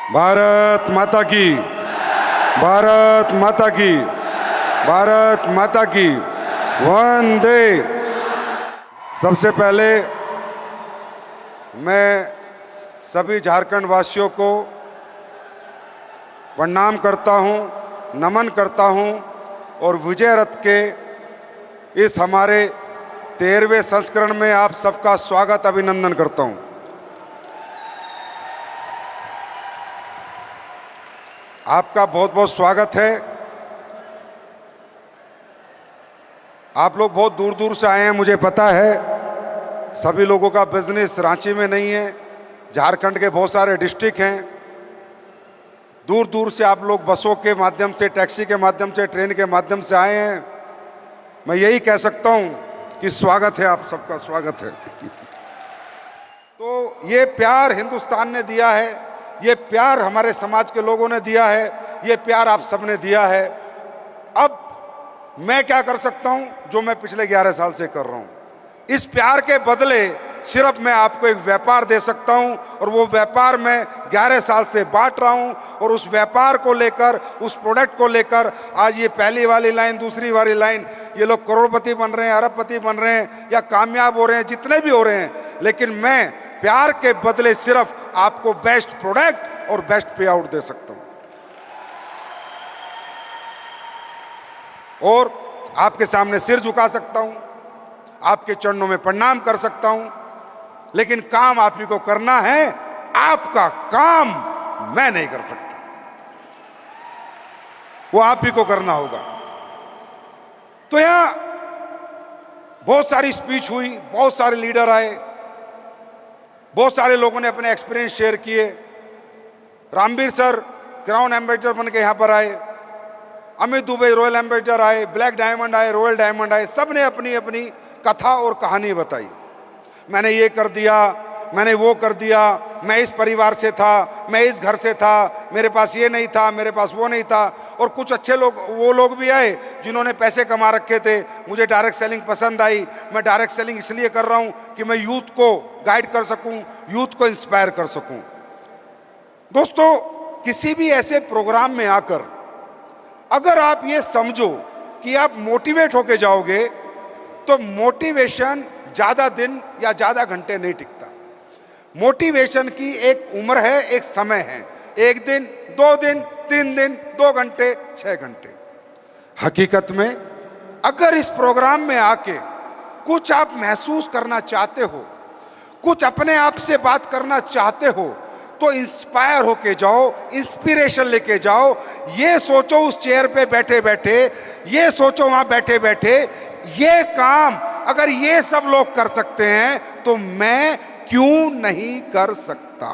भारत माता की, भारत माता की, भारत माता की, वंदे। सबसे पहले मैं सभी झारखंड वासियों को प्रणाम करता हूं, नमन करता हूं और विजय रथ के इस हमारे 13वें संस्करण में आप सबका स्वागत अभिनंदन करता हूं। आपका बहुत बहुत स्वागत है। आप लोग बहुत दूर दूर से आए हैं, मुझे पता है। सभी लोगों का बिजनेस रांची में नहीं है, झारखंड के बहुत सारे डिस्ट्रिक्ट हैं। दूर दूर से आप लोग बसों के माध्यम से, टैक्सी के माध्यम से, ट्रेन के माध्यम से आए हैं। मैं यही कह सकता हूं कि स्वागत है, आप सबका स्वागत है। तो ये प्यार हिंदुस्तान ने दिया है, ये प्यार हमारे समाज के लोगों ने दिया है, ये प्यार आप सबने दिया है। अब मैं क्या कर सकता हूं जो मैं पिछले 11 साल से कर रहा हूं। इस प्यार के बदले सिर्फ मैं आपको एक व्यापार दे सकता हूं और वो व्यापार मैं 11 साल से बांट रहा हूं। और उस व्यापार को लेकर, उस प्रोडक्ट को लेकर आज ये पहली वाली लाइन, दूसरी वाली लाइन, ये लोग करोड़पति बन रहे हैं, अरबपति बन रहे हैं या कामयाब हो रहे हैं, जितने भी हो रहे हैं। लेकिन मैं प्यार के बदले सिर्फ आपको बेस्ट प्रोडक्ट और बेस्ट पे आउट दे सकता हूं और आपके सामने सिर झुका सकता हूं, आपके चरणों में प्रणाम कर सकता हूं। लेकिन काम आप ही को करना है, आपका काम मैं नहीं कर सकता, वो आप ही को करना होगा। तो यहां बहुत सारी स्पीच हुई, बहुत सारे लीडर आए, बहुत सारे लोगों ने अपने एक्सपीरियंस शेयर किए। रामवीर सर क्राउन एम्बेसडर बन के यहां पर आए, अमित दुबे रॉयल एम्बेसडर आए, ब्लैक डायमंड आए, रॉयल डायमंड आए। सब ने अपनी अपनी कथा और कहानी बताई। मैंने ये कर दिया, मैंने वो कर दिया, मैं इस परिवार से था, मैं इस घर से था, मेरे पास ये नहीं था, मेरे पास वो नहीं था। और कुछ अच्छे लोग, वो लोग भी आए जिन्होंने पैसे कमा रखे थे। मुझे डायरेक्ट सेलिंग पसंद आई। मैं डायरेक्ट सेलिंग इसलिए कर रहा हूं कि मैं यूथ को गाइड कर सकूं, यूथ को इंस्पायर कर सकूं। दोस्तों, किसी भी ऐसे प्रोग्राम में आकर अगर आप ये समझो कि आप मोटिवेट होके जाओगे तो मोटिवेशन ज्यादा दिन या ज्यादा घंटे नहीं टिकता। मोटिवेशन की एक उम्र है, एक समय है, 1 दिन, 2 दिन, 3 दिन, 2 घंटे, 6 घंटे। हकीकत में अगर इस प्रोग्राम में आके कुछ आप महसूस करना चाहते हो, कुछ अपने आप से बात करना चाहते हो, तो इंस्पायर होके जाओ, इंस्पिरेशन लेके जाओ। ये सोचो उस चेयर पे बैठे बैठे, ये सोचो वहां बैठे बैठे, ये काम अगर ये सब लोग कर सकते हैं तो मैं क्यों नहीं कर सकता।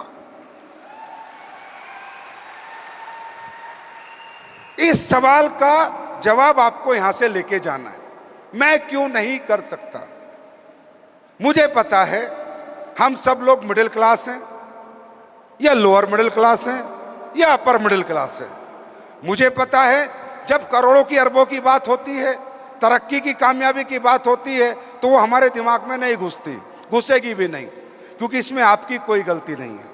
इस सवाल का जवाब आपको यहां से लेके जाना है, मैं क्यों नहीं कर सकता। मुझे पता है हम सब लोग मिडिल क्लास हैं या लोअर मिडिल क्लास हैं या अपर मिडिल क्लास है। मुझे पता है जब करोड़ों की, अरबों की बात होती है, तरक्की की, कामयाबी की बात होती है, तो वो हमारे दिमाग में नहीं घुसती, घुसेगी भी नहीं, क्योंकि इसमें आपकी कोई गलती नहीं है।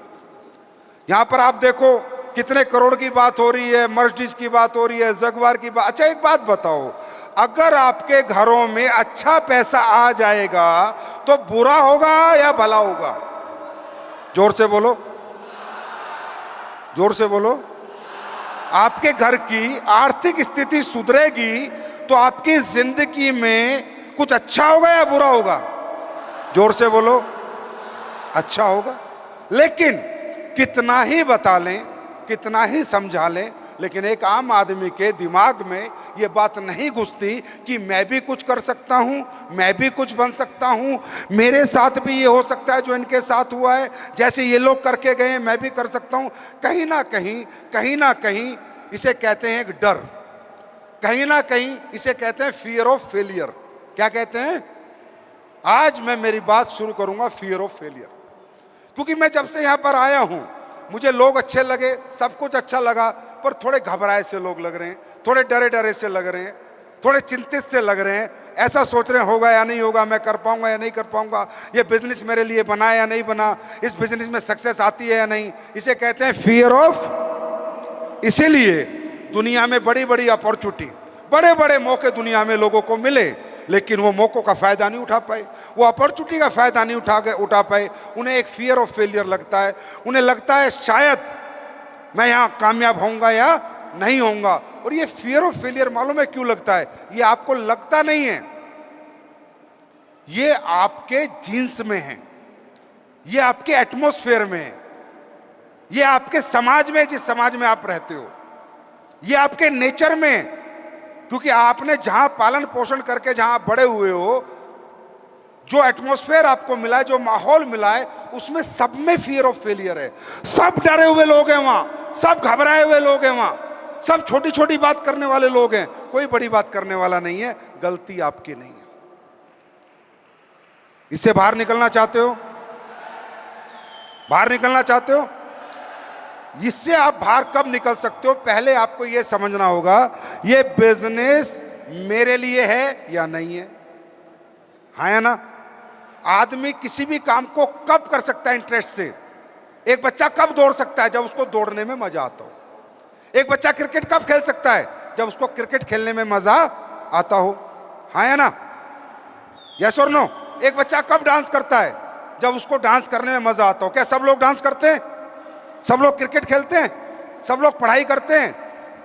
यहां पर आप देखो कितने करोड़ की बात हो रही है, मर्सिडीज की बात हो रही है, जगुआर की बात। अच्छा एक बात बताओ, अगर आपके घरों में अच्छा पैसा आ जाएगा तो बुरा होगा या भला होगा? जोर से बोलो, जोर से बोलो। आपके घर की आर्थिक स्थिति सुधरेगी तो आपकी जिंदगी में कुछ अच्छा होगा या बुरा होगा? जोर से बोलो, अच्छा होगा। लेकिन कितना ही बता लें, कितना ही समझा लें, लेकिन एक आम आदमी के दिमाग में ये बात नहीं घुसती कि मैं भी कुछ कर सकता हूं, मैं भी कुछ बन सकता हूं, मेरे साथ भी ये हो सकता है जो इनके साथ हुआ है, जैसे ये लोग करके गए मैं भी कर सकता हूं। कहीं ना कहीं इसे कहते हैं एक डर, कहीं ना कहीं इसे कहते हैं फियर ऑफ फेलियर। क्या कहते हैं? आज मैं मेरी बात शुरू करूंगा फियर ऑफ फेलियर, क्योंकि मैं जब से यहां पर आया हूं मुझे लोग अच्छे लगे, सब कुछ अच्छा लगा, पर थोड़े घबराए से लोग लग रहे हैं, थोड़े डरे डरे से लग रहे हैं, थोड़े चिंतित से लग रहे हैं। ऐसा सोच रहे हैं होगा या नहीं होगा, मैं कर पाऊंगा या नहीं कर पाऊंगा, ये बिजनेस मेरे लिए बना या नहीं बना, इस बिजनेस में सक्सेस आती है या नहीं। इसे कहते हैं फियर ऑफ। इसीलिए दुनिया में बड़ी बड़ी अपॉर्चुनिटी, बड़े बड़े मौके दुनिया में लोगों को मिले, लेकिन वो मौकों का फायदा नहीं उठा पाए, वो अपॉर्चुनिटी का फायदा नहीं उठा पाए। उन्हें एक फियर ऑफ फेलियर लगता है, उन्हें लगता है शायद मैं यहाँ कामयाब होऊंगा या नहीं होऊंगा। और ये फियर ऑफ फेलियर मालूम है क्यों लगता है? ये आपको लगता नहीं है, ये आपके जीन्स में है, ये आपके एटमॉस्फेयर में है, ये आपके समाज में, जिस समाज में आप रहते हो, ये आपके नेचर में है। क्योंकि आपने जहां पालन पोषण करके जहां आप बड़े हुए हो, जो एटमॉस्फेयर आपको मिला है, जो माहौल मिला है, उसमें सब में फियर ऑफ फेलियर है। सब डरे हुए लोग हैं वहां, सब घबराए हुए लोग हैं वहां, सब छोटी छोटी बात करने वाले लोग हैं, कोई बड़ी बात करने वाला नहीं है। गलती आपकी नहीं है। इससे बाहर निकलना चाहते हो? बाहर निकलना चाहते हो? इससे आप बाहर कब निकल सकते हो? पहले आपको यह समझना होगा ये बिजनेस मेरे लिए है या नहीं है। हाँ या ना? आदमी किसी भी काम को कब कर सकता है इंटरेस्ट से? एक बच्चा कब दौड़ सकता है? जब उसको दौड़ने में मजा आता हो। एक बच्चा क्रिकेट कब खेल सकता है? जब उसको क्रिकेट खेलने में मजा आता हो। हाँ या ना? यस और नो? एक बच्चा कब डांस करता है? जब उसको डांस करने में मजा आता हो। क्या सब लोग डांस करते हैं? सब लोग क्रिकेट खेलते हैं? सब लोग पढ़ाई करते हैं?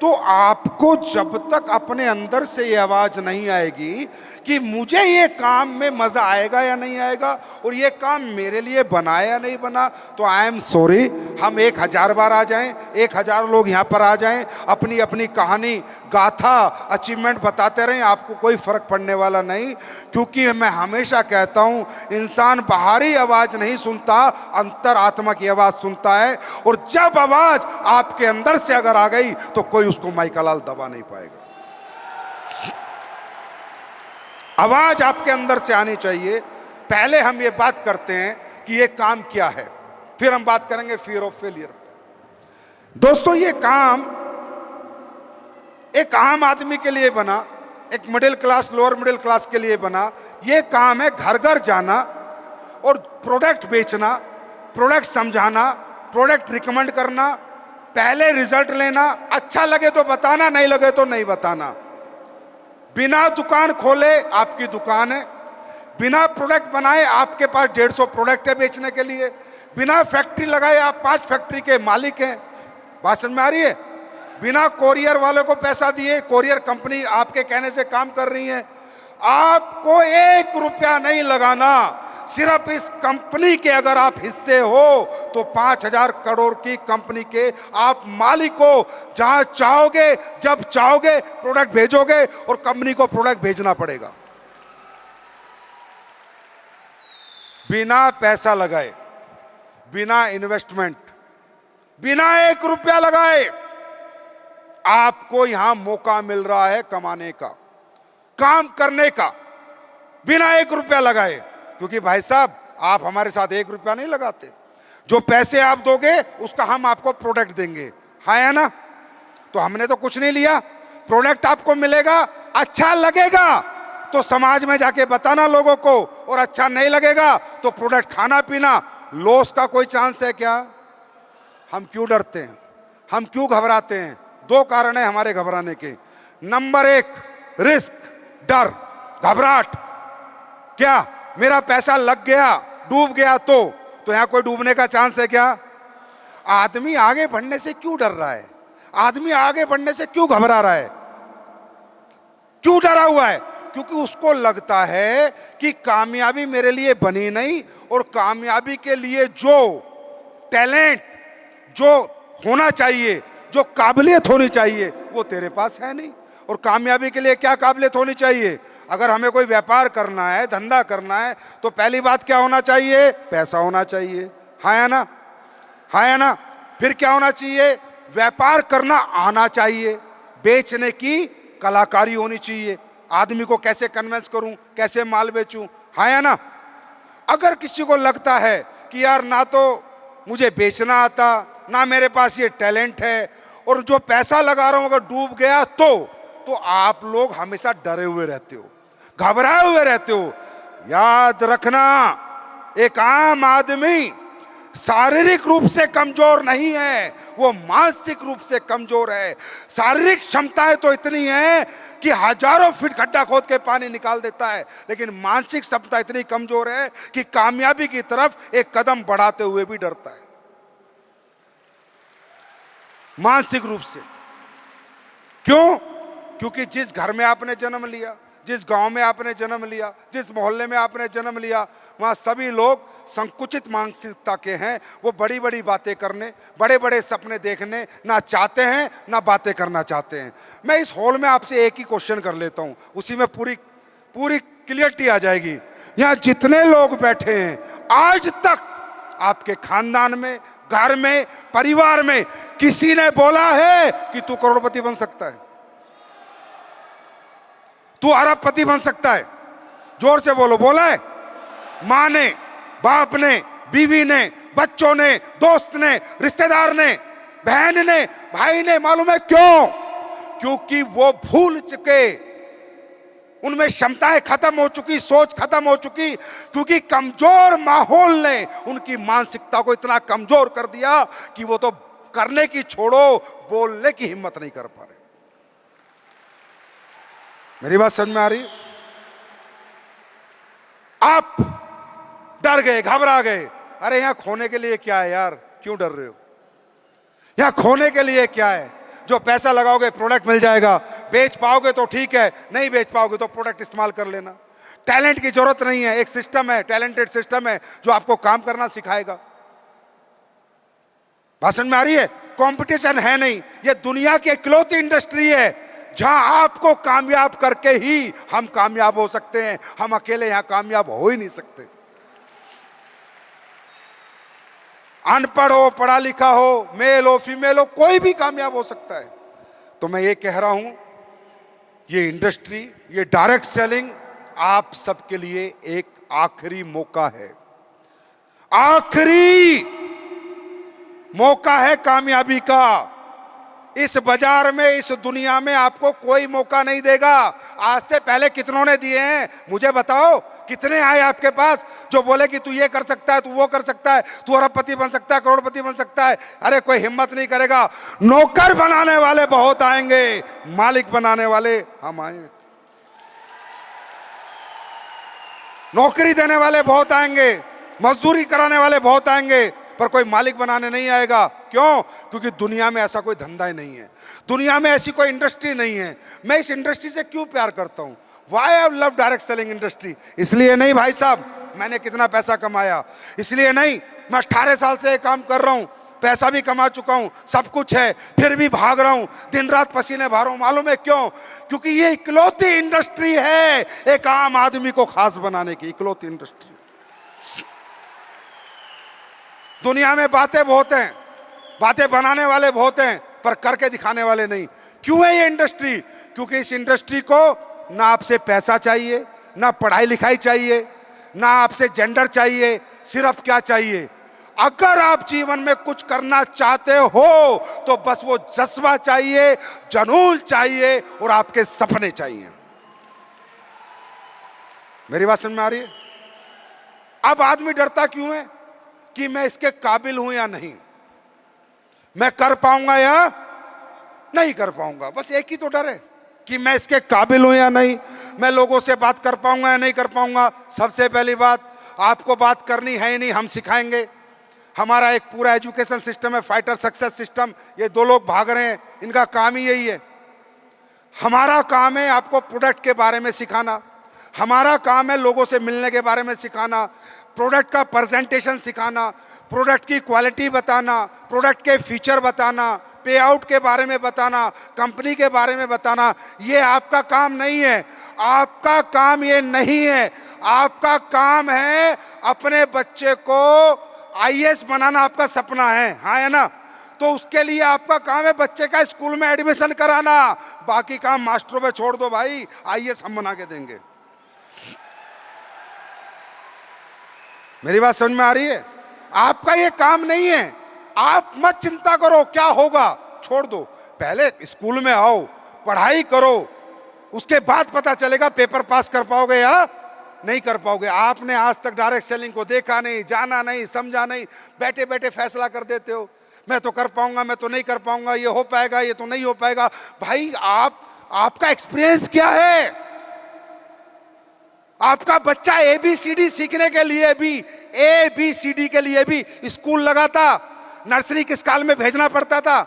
तो आपको जब तक अपने अंदर से ये आवाज नहीं आएगी कि मुझे ये काम में मजा आएगा या नहीं आएगा, और ये काम मेरे लिए बना या नहीं बना, तो आई एम सॉरी, हम 1000 बार आ जाएं, 1000 लोग यहाँ पर आ जाएं, अपनी अपनी कहानी, गाथा, अचीवमेंट बताते रहें, आपको कोई फर्क पड़ने वाला नहीं। क्योंकि मैं हमेशा कहता हूँ, इंसान बाहरी आवाज नहीं सुनता, अंतर आत्मा की आवाज सुनता है। और जब आवाज आपके अंदर से अगर आ गई तो कोई उसको माइकालाल दबा नहीं पाएगा। आवाज आपके अंदर से आनी चाहिए। पहले हम ये बात करते हैं कि ये काम क्या है, फिर हम बात करेंगे फियर ऑफ फेलियर। दोस्तों, ये काम एक आम आदमी के लिए बना, एक middle class, lower middle class के लिए बना। ये काम है घर घर जाना और प्रोडक्ट बेचना, प्रोडक्ट समझाना, प्रोडक्ट रिकमेंड करना, पहले रिजल्ट लेना, अच्छा लगे तो बताना, नहीं लगे तो नहीं बताना। बिना दुकान खोले आपकी दुकान है, बिना प्रोडक्ट बनाए आपके पास 150 प्रोडक्ट है बेचने के लिए, बिना फैक्ट्री लगाए आप 5 फैक्ट्री के मालिक हैं। बात समझ में आ रही है? बिना कोरियर वाले को पैसा दिए कोरियर कंपनी आपके कहने से काम कर रही है। आपको 1 रुपया नहीं लगाना। सिर्फ इस कंपनी के अगर आप हिस्से हो तो 5000 करोड़ की कंपनी के आप मालिक हो। जहां चाहोगे, जब चाहोगे प्रोडक्ट भेजोगे, और कंपनी को प्रोडक्ट भेजना पड़ेगा। बिना पैसा लगाए, बिना इन्वेस्टमेंट, बिना 1 रुपया लगाए आपको यहां मौका मिल रहा है कमाने का, काम करने का, बिना 1 रुपया लगाए। क्योंकि भाई साहब, आप हमारे साथ 1 रुपया नहीं लगाते। जो पैसे आप दोगे उसका हम आपको प्रोडक्ट देंगे। हाँ या ना? तो हमने तो कुछ नहीं लिया, प्रोडक्ट आपको मिलेगा, अच्छा लगेगा तो समाज में जाके बताना लोगों को, और अच्छा नहीं लगेगा तो प्रोडक्ट खाना पीना। लॉस का कोई चांस है क्या? हम क्यों डरते हैं? हम क्यों घबराते हैं? 2 कारण है हमारे घबराने के। नंबर 1, रिस्क, डर, घबराहट। क्या मेरा पैसा लग गया, डूब गया तो यहां कोई डूबने का चांस है क्या? आदमी आगे बढ़ने से क्यों डर रहा है? आदमी आगे बढ़ने से क्यों घबरा रहा है? क्यों डरा हुआ है? क्योंकि उसको लगता है कि कामयाबी मेरे लिए बनी नहीं, और कामयाबी के लिए जो टैलेंट, जो होना चाहिए, जो काबिलियत होनी चाहिए, वो तेरे पास है नहीं। और कामयाबी के लिए क्या काबिलियत होनी चाहिए? अगर हमें कोई व्यापार करना है, धंधा करना है, तो पहली बात क्या होना चाहिए? पैसा होना चाहिए। हाँ या ना? हाँ या ना? फिर क्या होना चाहिए? व्यापार करना आना चाहिए, बेचने की कलाकारी होनी चाहिए। आदमी को कैसे कन्विंस करूं, कैसे माल बेचूं। हाँ या ना? अगर किसी को लगता है कि यार ना तो मुझे बेचना आता, ना मेरे पास ये टैलेंट है, और जो पैसा लगा रहा हूं अगर डूब गया तो आप लोग हमेशा डरे हुए रहते हो। घबराए हुए रहते हो। याद रखना, एक आम आदमी शारीरिक रूप से कमजोर नहीं है, वो मानसिक रूप से कमजोर है। शारीरिक क्षमताएं तो इतनी है कि हजारों फीट गड्ढा खोद के पानी निकाल देता है, लेकिन मानसिक क्षमता इतनी कमजोर है कि कामयाबी की तरफ एक कदम बढ़ाते हुए भी डरता है, मानसिक रूप से। क्यों? क्योंकि जिस घर में आपने जन्म लिया, जिस गांव में आपने जन्म लिया, जिस मोहल्ले में आपने जन्म लिया, वहां सभी लोग संकुचित मानसिकता के हैं। वो बड़ी बड़ी बातें करने, बड़े बड़े सपने देखने ना चाहते हैं, ना बातें करना चाहते हैं। मैं इस हॉल में आपसे एक ही क्वेश्चन कर लेता हूं, उसी में पूरी क्लियरिटी आ जाएगी। यहां जितने लोग बैठे हैं, आज तक आपके खानदान में, घर में, परिवार में किसी ने बोला है कि तू करोड़पति बन सकता है, तू अरबपति बन सकता है? जोर से बोलो, बोला है? मां ने, बाप ने, बीवी ने, बच्चों ने, दोस्त ने, रिश्तेदार ने, बहन ने, भाई ने? मालूम है क्यों? क्योंकि वो भूल चुके, उनमें क्षमताएं खत्म हो चुकी, सोच खत्म हो चुकी, क्योंकि कमजोर माहौल ने उनकी मानसिकता को इतना कमजोर कर दिया कि वो तो करने की छोड़ो, बोलने की हिम्मत नहीं कर पा रहे। मेरी बात समझ में आ रही? आप डर गए, घबरा गए। अरे यहां खोने के लिए क्या है यार, क्यों डर रहे हो? यहां खोने के लिए क्या है? जो पैसा लगाओगे प्रोडक्ट मिल जाएगा, बेच पाओगे तो ठीक है, नहीं बेच पाओगे तो प्रोडक्ट इस्तेमाल कर लेना। टैलेंट की जरूरत नहीं है, एक सिस्टम है, टैलेंटेड सिस्टम है जो आपको काम करना सिखाएगा। भाषण में आ रही है? कंपटीशन है नहीं, ये दुनिया की इकलौती इंडस्ट्री है जहां आपको कामयाब करके ही हम कामयाब हो सकते हैं। हम अकेले यहां कामयाब हो ही नहीं सकते। अनपढ़ हो, पढ़ा लिखा हो, मेल हो, फीमेल हो, कोई भी कामयाब हो सकता है। तो मैं ये कह रहा हूं, ये इंडस्ट्री, ये डायरेक्ट सेलिंग आप सबके लिए एक आखिरी मौका है, आखिरी मौका है कामयाबी का। इस बाजार में, इस दुनिया में आपको कोई मौका नहीं देगा। आज से पहले कितनों ने दिए हैं मुझे बताओ? कितने आए आपके पास जो बोले कि तू ये कर सकता है, तू वो कर सकता है, तू अरबपति बन सकता है, करोड़पति बन सकता है? अरे कोई हिम्मत नहीं करेगा। नौकर बनाने वाले बहुत आएंगे, मालिक बनाने वाले हम आएंगे। नौकरी देने वाले बहुत आएंगे, मजदूरी कराने वाले बहुत आएंगे, पर कोई मालिक बनाने नहीं आएगा। क्यों? क्योंकि दुनिया में ऐसा कोई धंधा ही नहीं है, दुनिया में ऐसी कोई इंडस्ट्री नहीं है। मैं इस इंडस्ट्री से क्यों प्यार करता हूं? Why I love direct selling industry? इसलिए नहीं भाई साहब मैंने कितना पैसा कमाया, इसलिए नहीं, मैं 18 साल से ये काम कर रहा हूं, पैसा भी कमा चुका हूं, सब कुछ है, फिर भी भाग रहा हूं, दिन रात पसीने बहा रहा हूं। मालूम है क्यों? क्योंकि ये इकलौती इंडस्ट्री है एक आम आदमी को खास बनाने की, इकलौती इंडस्ट्री। दुनिया में बातें बहुत हैं, बातें बनाने वाले बहुत हैं, पर करके दिखाने वाले नहीं। क्यों है ये इंडस्ट्री? क्योंकि इस इंडस्ट्री को ना आपसे पैसा चाहिए, ना पढ़ाई लिखाई चाहिए, ना आपसे जेंडर चाहिए, सिर्फ क्या चाहिए? अगर आप जीवन में कुछ करना चाहते हो तो बस वो जज्बा चाहिए, जुनून चाहिए और आपके सपने चाहिए। मेरी बात समझ में आ रही है? अब आदमी डरता क्यों है कि मैं इसके काबिल हूं या नहीं, मैं कर पाऊंगा या नहीं कर पाऊंगा। बस एक ही तो डर है कि मैं इसके काबिल हूं या नहीं, मैं लोगों से बात कर पाऊंगा या नहीं कर पाऊंगा। सबसे पहली बात, आपको बात करनी है ही नहीं, हम सिखाएंगे। हमारा एक पूरा एजुकेशन सिस्टम है, फाइटर सक्सेस सिस्टम। ये 2 लोग भाग रहे हैं, इनका काम ही यही है। हमारा काम है आपको प्रोडक्ट के बारे में सिखाना, हमारा काम है लोगों से मिलने के बारे में सिखाना, प्रोडक्ट का प्रेजेंटेशन सिखाना, प्रोडक्ट की क्वालिटी बताना, प्रोडक्ट के फीचर बताना, पे आउट के बारे में बताना, कंपनी के बारे में बताना। ये आपका काम नहीं है, आपका काम ये नहीं है। आपका काम है अपने बच्चे को आईएएस बनाना, आपका सपना है, हाँ है ना? तो उसके लिए आपका काम है बच्चे का स्कूल में एडमिशन कराना। बाकी काम मास्टरों पे छोड़ दो भाई, आईएएस हम बना के देंगे। मेरी बात समझ में आ रही है? आपका ये काम नहीं है। आप मत चिंता करो क्या होगा, छोड़ दो। पहले स्कूल में आओ, पढ़ाई करो, उसके बाद पता चलेगा पेपर पास कर पाओगे या नहीं कर पाओगे। आपने आज तक डायरेक्ट सेलिंग को देखा नहीं, जाना नहीं, समझा नहीं, बैठे बैठे फैसला कर देते हो, मैं तो कर पाऊंगा, मैं तो नहीं कर पाऊंगा, ये हो पाएगा, ये तो नहीं हो पाएगा। भाई आपका एक्सपीरियंस क्या है? आपका बच्चा ABCD सीखने के लिए भी, ABCD के लिए भी स्कूल लगा था, नर्सरी किस काल में भेजना पड़ता था,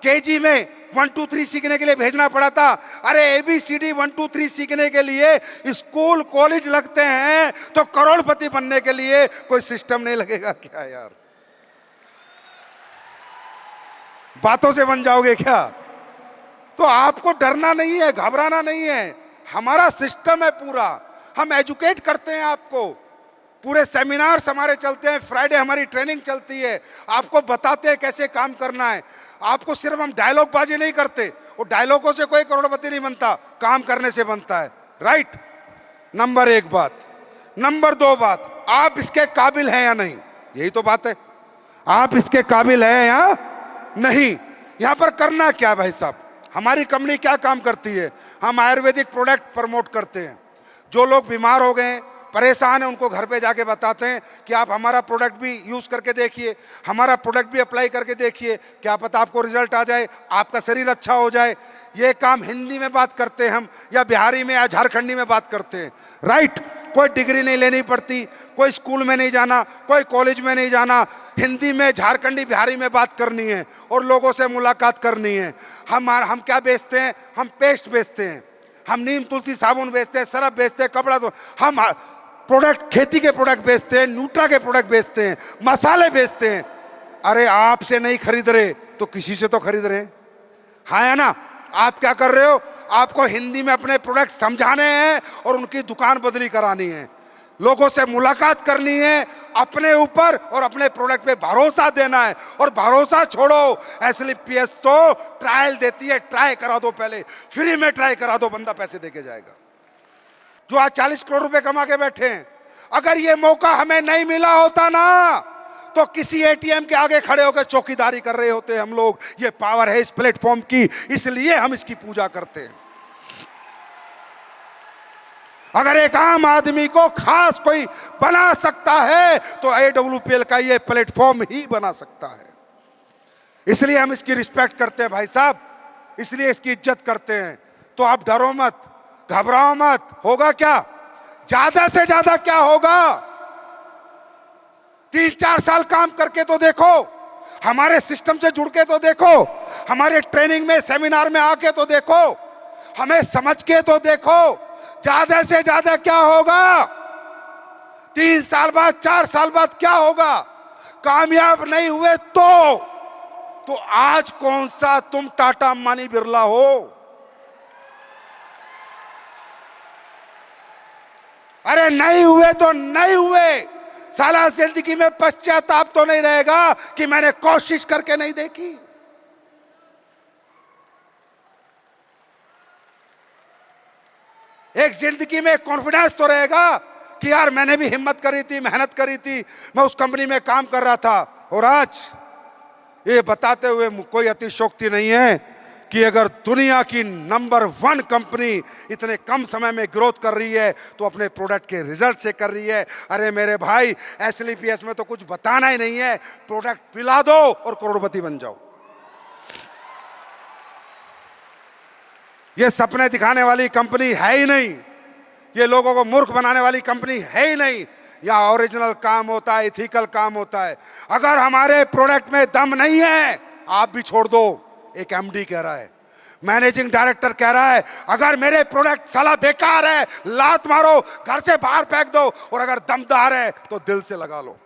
KG में 1 2 3 सीखने के लिए भेजना पड़ा था। अरे ABCD 1 2 3 सीखने के लिए स्कूल कॉलेज लगते हैं, तो करोड़पति बनने के लिए कोई सिस्टम नहीं लगेगा क्या यार? बातों से बन जाओगे क्या? तो आपको डरना नहीं है, घबराना नहीं है। हमारा सिस्टम है पूरा, हम एजुकेट करते हैं आपको, पूरे सेमिनार्स हमारे चलते हैं, फ्राइडे हमारी ट्रेनिंग चलती है, आपको बताते हैं कैसे काम करना है। आपको सिर्फ हम डायलॉग बाजी नहीं करते, वो डायलॉगों से कोई करोड़पति नहीं बनता, काम करने से बनता है। राइट, नंबर 1 बात। नंबर 2 बात, आप इसके काबिल हैं या नहीं, यही तो बात है। आप इसके काबिल हैं या नहीं। यहां पर करना क्या है भाई साहब? हमारी कंपनी क्या काम करती है? हम आयुर्वेदिक प्रोडक्ट प्रमोट करते हैं। जो लोग बीमार हो गए, परेशान हैं, उनको घर पे जाके बताते हैं कि आप हमारा प्रोडक्ट भी यूज करके देखिए, हमारा प्रोडक्ट भी अप्लाई करके देखिए, क्या पता आपको रिजल्ट आ जाए, आपका शरीर अच्छा हो जाए। ये काम हिंदी में बात करते हैं हम, या बिहारी में या झारखंडी में बात करते हैं। राइट, कोई डिग्री नहीं लेनी पड़ती, कोई स्कूल में नहीं जाना, कोई कॉलेज में नहीं जाना, हिंदी में, झारखंडी, बिहारी में बात करनी है और लोगों से मुलाकात करनी है। हम क्या बेचते हैं? हम पेस्ट बेचते हैं, हम नीम तुलसी साबुन बेचते हैं, सरफ बेचते हैं, कपड़ा, तो हम प्रोडक्ट, खेती के प्रोडक्ट बेचते हैं, न्यूट्रा के प्रोडक्ट बेचते हैं, मसाले बेचते हैं। अरे आपसे नहीं खरीद रहे तो किसी से तो खरीद रहे हैं, हाँ या ना? आप क्या कर रहे हो? आपको हिंदी में अपने प्रोडक्ट समझाने हैं और उनकी दुकान बदली करानी है, लोगों से मुलाकात करनी है, अपने ऊपर और अपने प्रोडक्ट पे भरोसा देना है। और भरोसा छोड़ो, SLPS तो ट्रायल देती है, ट्राई करा दो, पहले फ्री में ट्राई करा दो, बंदा पैसे देके जाएगा। जो आज 40 करोड़ रुपए कमा के बैठे हैं, अगर ये मौका हमें नहीं मिला होता ना, तो किसी ATM के आगे खड़े होकर चौकीदारी कर रहे होते हम लोग। ये पावर है इस प्लेटफॉर्म की, इसलिए हम इसकी पूजा करते हैं। अगर एक आम आदमी को खास कोई बना सकता है तो AWPL का ये प्लेटफॉर्म ही बना सकता है। इसलिए हम इसकी रिस्पेक्ट करते हैं भाई साहब, इसलिए इसकी इज्जत करते हैं। तो आप डरो मत, घबराओ मत। होगा क्या? ज्यादा से ज्यादा क्या होगा? 3-4 साल काम करके तो देखो, हमारे सिस्टम से जुड़ के तो देखो, हमारे ट्रेनिंग में, सेमिनार में आके तो देखो, हमें समझ के तो देखो। ज्यादा से ज्यादा क्या होगा? 3 साल बाद, 4 साल बाद क्या होगा? कामयाब नहीं हुए तो आज कौन सा तुम टाटा, अंबानी, बिरला हो? अरे नहीं हुए तो नहीं हुए, साला जिंदगी में पश्चाताप तो नहीं रहेगा कि मैंने कोशिश करके नहीं देखी। एक जिंदगी में कॉन्फिडेंस तो रहेगा कि यार मैंने भी हिम्मत करी थी, मेहनत करी थी, मैं उस कंपनी में काम कर रहा था। और आज ये बताते हुए कोई अतिशयोक्ति नहीं है कि अगर दुनिया की नंबर 1 कंपनी इतने कम समय में ग्रोथ कर रही है तो अपने प्रोडक्ट के रिजल्ट से कर रही है। अरे मेरे भाई, SLPS में तो कुछ बताना ही नहीं है, प्रोडक्ट पिला दो और करोड़पति बन जाओ। ये सपने दिखाने वाली कंपनी है ही नहीं, ये लोगों को मूर्ख बनाने वाली कंपनी है ही नहीं। यहाँ ओरिजिनल काम होता है, इथिकल काम होता है। अगर हमारे प्रोडक्ट में दम नहीं है, आप भी छोड़ दो। एक MD कह रहा है, मैनेजिंग डायरेक्टर कह रहा है, अगर मेरे प्रोडक्ट साला बेकार है, लात मारो, घर से बाहर फेंक दो, और अगर दमदार है तो दिल से लगा लो।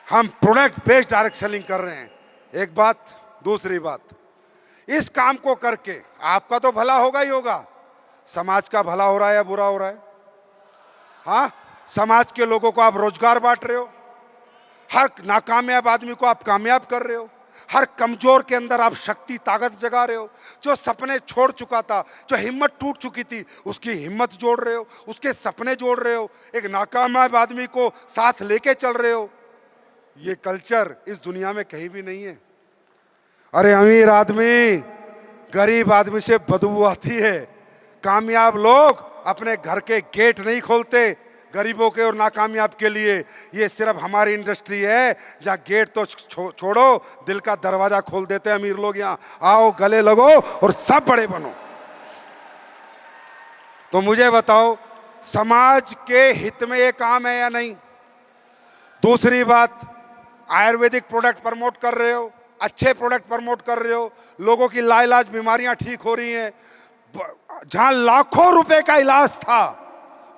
हम प्रोडक्ट बेस्ड डायरेक्ट सेलिंग कर रहे हैं, एक बात। दूसरी बात, इस काम को करके आपका तो भला होगा ही होगा, समाज का भला हो रहा है या बुरा हो रहा है? हाँ, समाज के लोगों को आप रोजगार बांट रहे हो, हर नाकामयाब आदमी को आप कामयाब कर रहे हो, हर कमजोर के अंदर आप शक्ति, ताकत जगा रहे हो। जो सपने छोड़ चुका था, जो हिम्मत टूट चुकी थी, उसकी हिम्मत जोड़ रहे हो, उसके सपने जोड़ रहे हो, एक नाकामयाब आदमी को साथ लेके चल रहे हो। ये कल्चर इस दुनिया में कहीं भी नहीं है। अरे अमीर आदमी गरीब आदमी से बदबू आती है। कामयाब लोग अपने घर के गेट नहीं खोलते गरीबों के और नाकामयाब के लिए। ये सिर्फ हमारी इंडस्ट्री है जहाँ गेट तो छोड़ो, दिल का दरवाजा खोल देते हैं अमीर लोग। यहाँ आओ, गले लगो और सब बड़े बनो। तो मुझे बताओ, समाज के हित में ये काम है या नहीं? दूसरी बात, आयुर्वेदिक प्रोडक्ट प्रमोट कर रहे हो, अच्छे प्रोडक्ट प्रमोट कर रहे हो, लोगों की लाइलाज बीमारियां ठीक हो रही हैं। जहां लाखों रुपए का इलाज था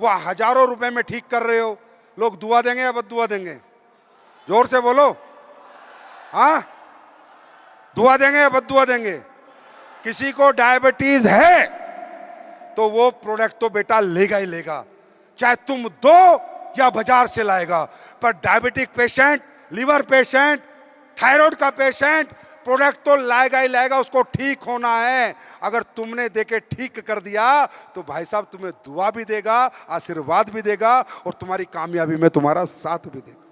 वह हजारों रुपए में ठीक कर रहे हो। लोग दुआ देंगे या बद्दुआ देंगे? जोर से बोलो। हाँ, दुआ देंगे या बद्दुआ देंगे? किसी को डायबिटीज है तो वो प्रोडक्ट तो बेटा लेगा ही लेगा, चाहे तुम दो या बाजार से लाएगा। पर diabetic patient, liver patient, thyroid का पेशेंट प्रोडक्ट तो लाएगा ही लाएगा, उसको ठीक होना है। अगर तुमने देके ठीक कर दिया तो भाई साहब तुम्हें दुआ भी देगा, आशीर्वाद भी देगा और तुम्हारी कामयाबी में तुम्हारा साथ भी देगा।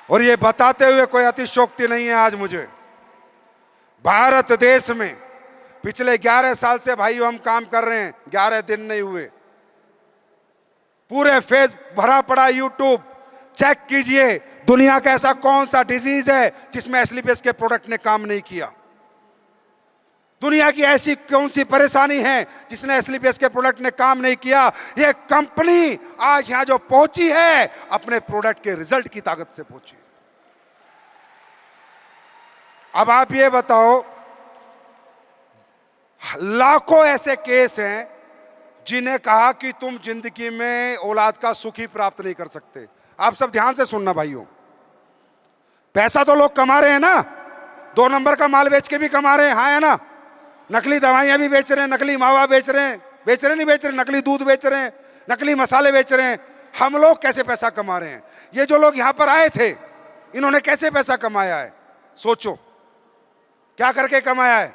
और ये बताते हुए कोई अतिशयोक्ति नहीं है। आज मुझे भारत देश में पिछले 11 साल से भाइयों हम काम कर रहे हैं, 11 दिन नहीं हुए। पूरे फेस भरा पड़ा यूट्यूब, चेक कीजिए दुनिया का ऐसा कौन सा डिजीज है जिसमें एस्लीपियस के प्रोडक्ट ने काम नहीं किया। दुनिया की ऐसी कौन सी परेशानी है जिसने एस्लीपियस के प्रोडक्ट ने काम नहीं किया। ये कंपनी आज यहां जो पहुंची है अपने प्रोडक्ट के रिजल्ट की ताकत से पहुंची। अब आप ये बताओ, लाखों ऐसे केस हैं जिन्हें कहा कि तुम जिंदगी में औलाद का सुख ही प्राप्त नहीं कर सकते। आप सब ध्यान से सुनना भाइयों, पैसा तो लोग कमा रहे हैं ना, 2 नंबर का माल बेच के भी कमा रहे हैं, हाँ है ना। नकली दवाइयां भी बेच रहे हैं, नकली मावा बेच रहे हैं, नहीं बेच रहे, नकली दूध बेच रहे हैं, नकली मसाले बेच रहे हैं। हम लोग कैसे पैसा कमा रहे हैं? ये जो लोग यहां पर आए थे इन्होंने कैसे पैसा कमाया है? सोचो, क्या करके कमाया है?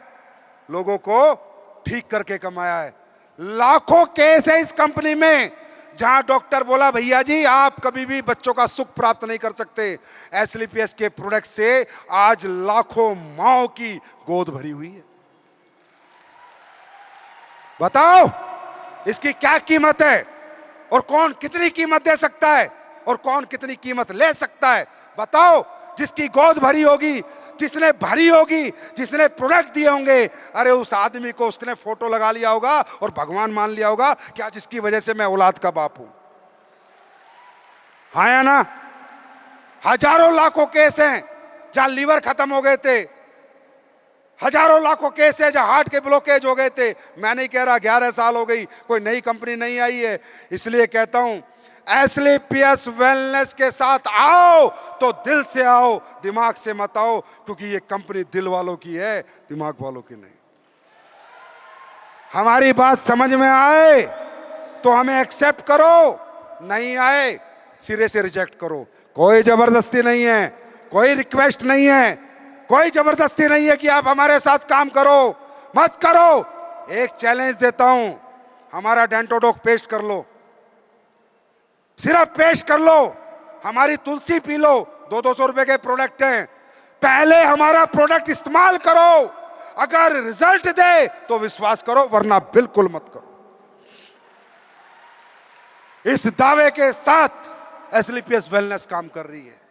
लोगों को ठीक करके कमाया है। लाखों केस है इस कंपनी में जहां डॉक्टर बोला भैया जी आप कभी भी बच्चों का सुख प्राप्त नहीं कर सकते। एस्लीपियस के प्रोडक्ट से आज लाखों माओं की गोद भरी हुई है। बताओ इसकी क्या कीमत है और कौन कितनी कीमत दे सकता है और कौन कितनी कीमत ले सकता है? बताओ। जिसकी गोद भरी होगी, जिसने भरी होगी, जिसने प्रोडक्ट दिए होंगे, अरे उस आदमी को उसने फोटो लगा लिया होगा और भगवान मान लिया होगा कि आज जिसकी वजह से मैं औलाद का बाप हूं। हाँ या ना? हजारों लाखों केस हैं जहां लीवर खत्म हो गए थे, हजारों लाखों केस है जहां हार्ट के ब्लॉकेज हो गए थे। मैं नहीं कह रहा 11 साल हो गई, कोई नई कंपनी नहीं आई है। इसलिए कहता हूं एस्लीपियस वेलनेस के साथ आओ तो दिल से आओ, दिमाग से मत आओ, क्योंकि ये कंपनी दिल वालों की है, दिमाग वालों की नहीं। हमारी बात समझ में आए तो हमें एक्सेप्ट करो, नहीं आए सिरे से रिजेक्ट करो। कोई जबरदस्ती नहीं है, कोई रिक्वेस्ट नहीं है, कोई जबरदस्ती नहीं है कि आप हमारे साथ काम करो, मत करो। एक चैलेंज देता हूं, हमारा डेंटोडॉक पेश कर लो, सिर्फ पेश कर लो, हमारी तुलसी पी लो, 200 रुपए के प्रोडक्ट हैं। पहले हमारा प्रोडक्ट इस्तेमाल करो, अगर रिजल्ट दे तो विश्वास करो, वरना बिल्कुल मत करो। इस दावे के साथ एस्लीपियस वेलनेस काम कर रही है।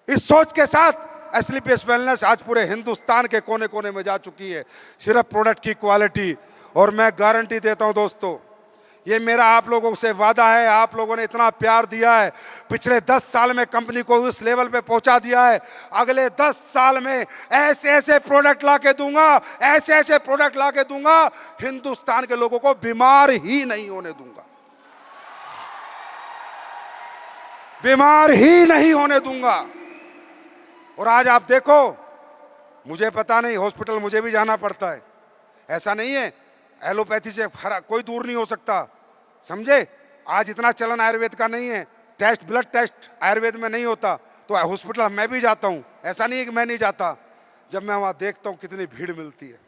इस सोच के साथ एस्लीपियस वेलनेस आज पूरे हिंदुस्तान के कोने कोने में जा चुकी है, सिर्फ प्रोडक्ट की क्वालिटी। और मैं गारंटी देता हूं दोस्तों, ये मेरा आप लोगों से वादा है, आप लोगों ने इतना प्यार दिया है, पिछले 10 साल में कंपनी को उस लेवल पे पहुंचा दिया है। अगले 10 साल में ऐसे ऐसे प्रोडक्ट लाके दूंगा, ऐसे ऐसे प्रोडक्ट लाके दूंगा, हिंदुस्तान के लोगों को बीमार ही नहीं होने दूंगा, बीमार ही नहीं होने दूंगा। और आज आप देखो, मुझे पता नहीं, हॉस्पिटल मुझे भी जाना पड़ता है, ऐसा नहीं है एलोपैथी से कोई दूर नहीं हो सकता, समझे। आज इतना चलन आयुर्वेद का नहीं है, टेस्ट ब्लड टेस्ट आयुर्वेद में नहीं होता, तो हॉस्पिटल मैं भी जाता हूँ, ऐसा नहीं है कि मैं नहीं जाता। जब मैं वहाँ देखता हूँ कितनी भीड़ मिलती है,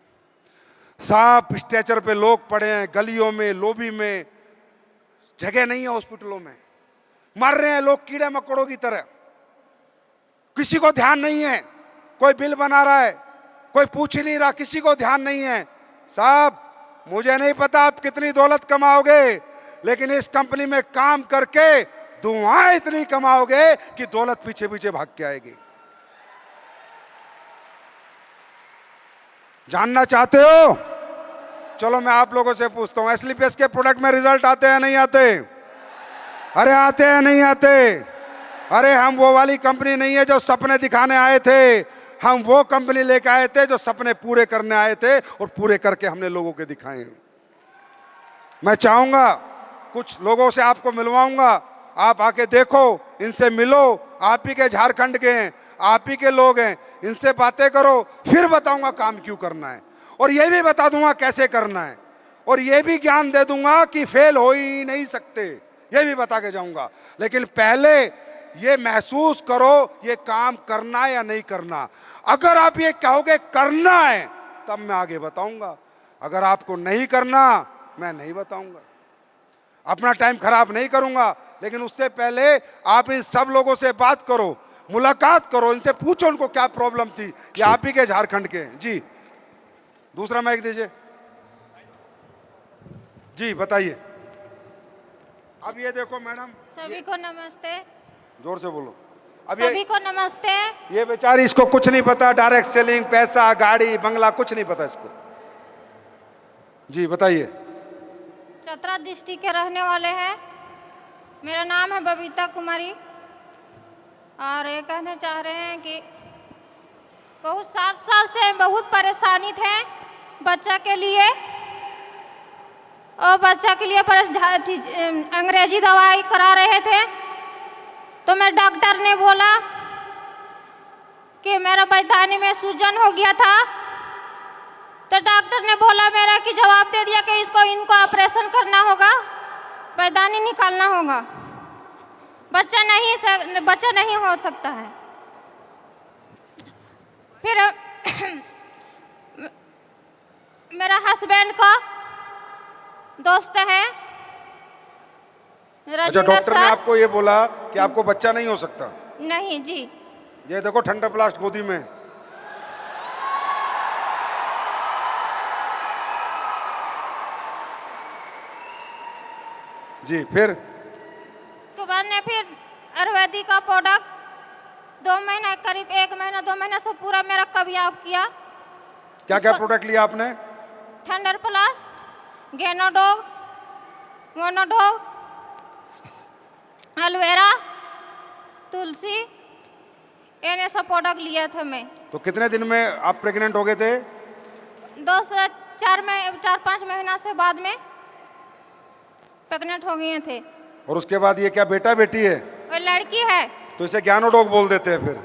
सांप स्ट्रेचर पे लोग पड़े हैं, गलियों में लोबी में जगह नहीं है, हॉस्पिटलों में मर रहे हैं लोग कीड़े मकोड़ों की तरह, किसी को ध्यान नहीं है। कोई बिल बना रहा है, कोई पूछ ही नहीं रहा, किसी को ध्यान नहीं है। साहब मुझे नहीं पता आप कितनी दौलत कमाओगे, लेकिन इस कंपनी में काम करके धुआं इतनी कमाओगे कि दौलत पीछे पीछे भाग के आएगी। जानना चाहते हो? चलो मैं आप लोगों से पूछता हूं, एसलीपीएस के प्रोडक्ट में रिजल्ट आते हैं नहीं आते? अरे आते हैं नहीं आते? अरे हम वो वाली कंपनी नहीं है जो सपने दिखाने आए थे, हम वो कंपनी लेके आए थे जो सपने पूरे करने आए थे और पूरे करके हमने लोगों के दिखाए। मैं चाहूंगा कुछ लोगों से आपको मिलवाऊंगा, आप आके देखो, इनसे मिलो, आप ही के झारखंड के हैं, आप ही के लोग हैं, इनसे बातें करो, फिर बताऊंगा काम क्यों करना है और ये भी बता दूंगा कैसे करना है और ये भी ज्ञान दे दूंगा कि फेल हो ही नहीं सकते, ये भी बता के जाऊंगा। लेकिन पहले ये महसूस करो ये काम करना है या नहीं करना। अगर आप ये कहोगे करना है तब मैं आगे बताऊंगा, अगर आपको नहीं करना मैं नहीं बताऊंगा। अपना टाइम खराब नहीं करूंगा, लेकिन उससे पहले आप इन सब लोगों से बात करो, मुलाकात करो, इनसे पूछो उनको क्या प्रॉब्लम थी। ये आप ही के झारखंड के जी। दूसरा माइक दीजिए जी, बताइए। अब ये देखो मैडम, सभी को नमस्ते। जोर से बोलो। अब सभी को नमस्ते। ये बेचारी, इसको कुछ नहीं पता, डायरेक्ट सेलिंग, पैसा, गाड़ी, बंगला कुछ नहीं पता इसको। जी बताइए। चतरा डिस्ट्रिक्ट के रहने वाले हैं, मेरा नाम है बबीता कुमारी और ये कहना चाह रहे हैं कि बहुत 7 साल से बहुत परेशानी थे बच्चा के लिए, और बच्चा के लिए अंग्रेजी दवाई करा रहे थे। तो मैं डॉक्टर ने बोला कि मेरा पैदानी में सूजन हो गया था, तो डॉक्टर ने बोला मेरा कि जवाब दे दिया कि इनको ऑपरेशन करना होगा, पैदानी निकालना होगा, बच्चा नहीं हो सकता है। फिर मेरा हस्बैंड का दोस्त है अच्छा, डॉक्टर ने आपको ये बोला कि आपको बच्चा नहीं हो सकता? नहीं जी। ये देखो ठंडा प्लास्ट गोदी में। जी फिर उसके बाद ने फिर आयुर्वेदिक का प्रोडक्ट 2 महीना, करीब 1 महीना 2 महीना से पूरा मेरा कबियाब किया। क्या क्या प्रोडक्ट लिया आपने? ठंडर प्लस, गेनोडोग, मोनोडोग, एलोवेरा, तुलसी, ये सब प्रोडक्ट लिया था मैं। तो कितने दिन में आप प्रेग्नेंट हो गए थे? 2 से 4-5 महीना से बाद में प्रेग्नेंट हो गए थे। और उसके बाद ये क्या बेटा बेटी है? और लड़की है। तो इसे ज्ञानोडोग बोल देते हैं फिर।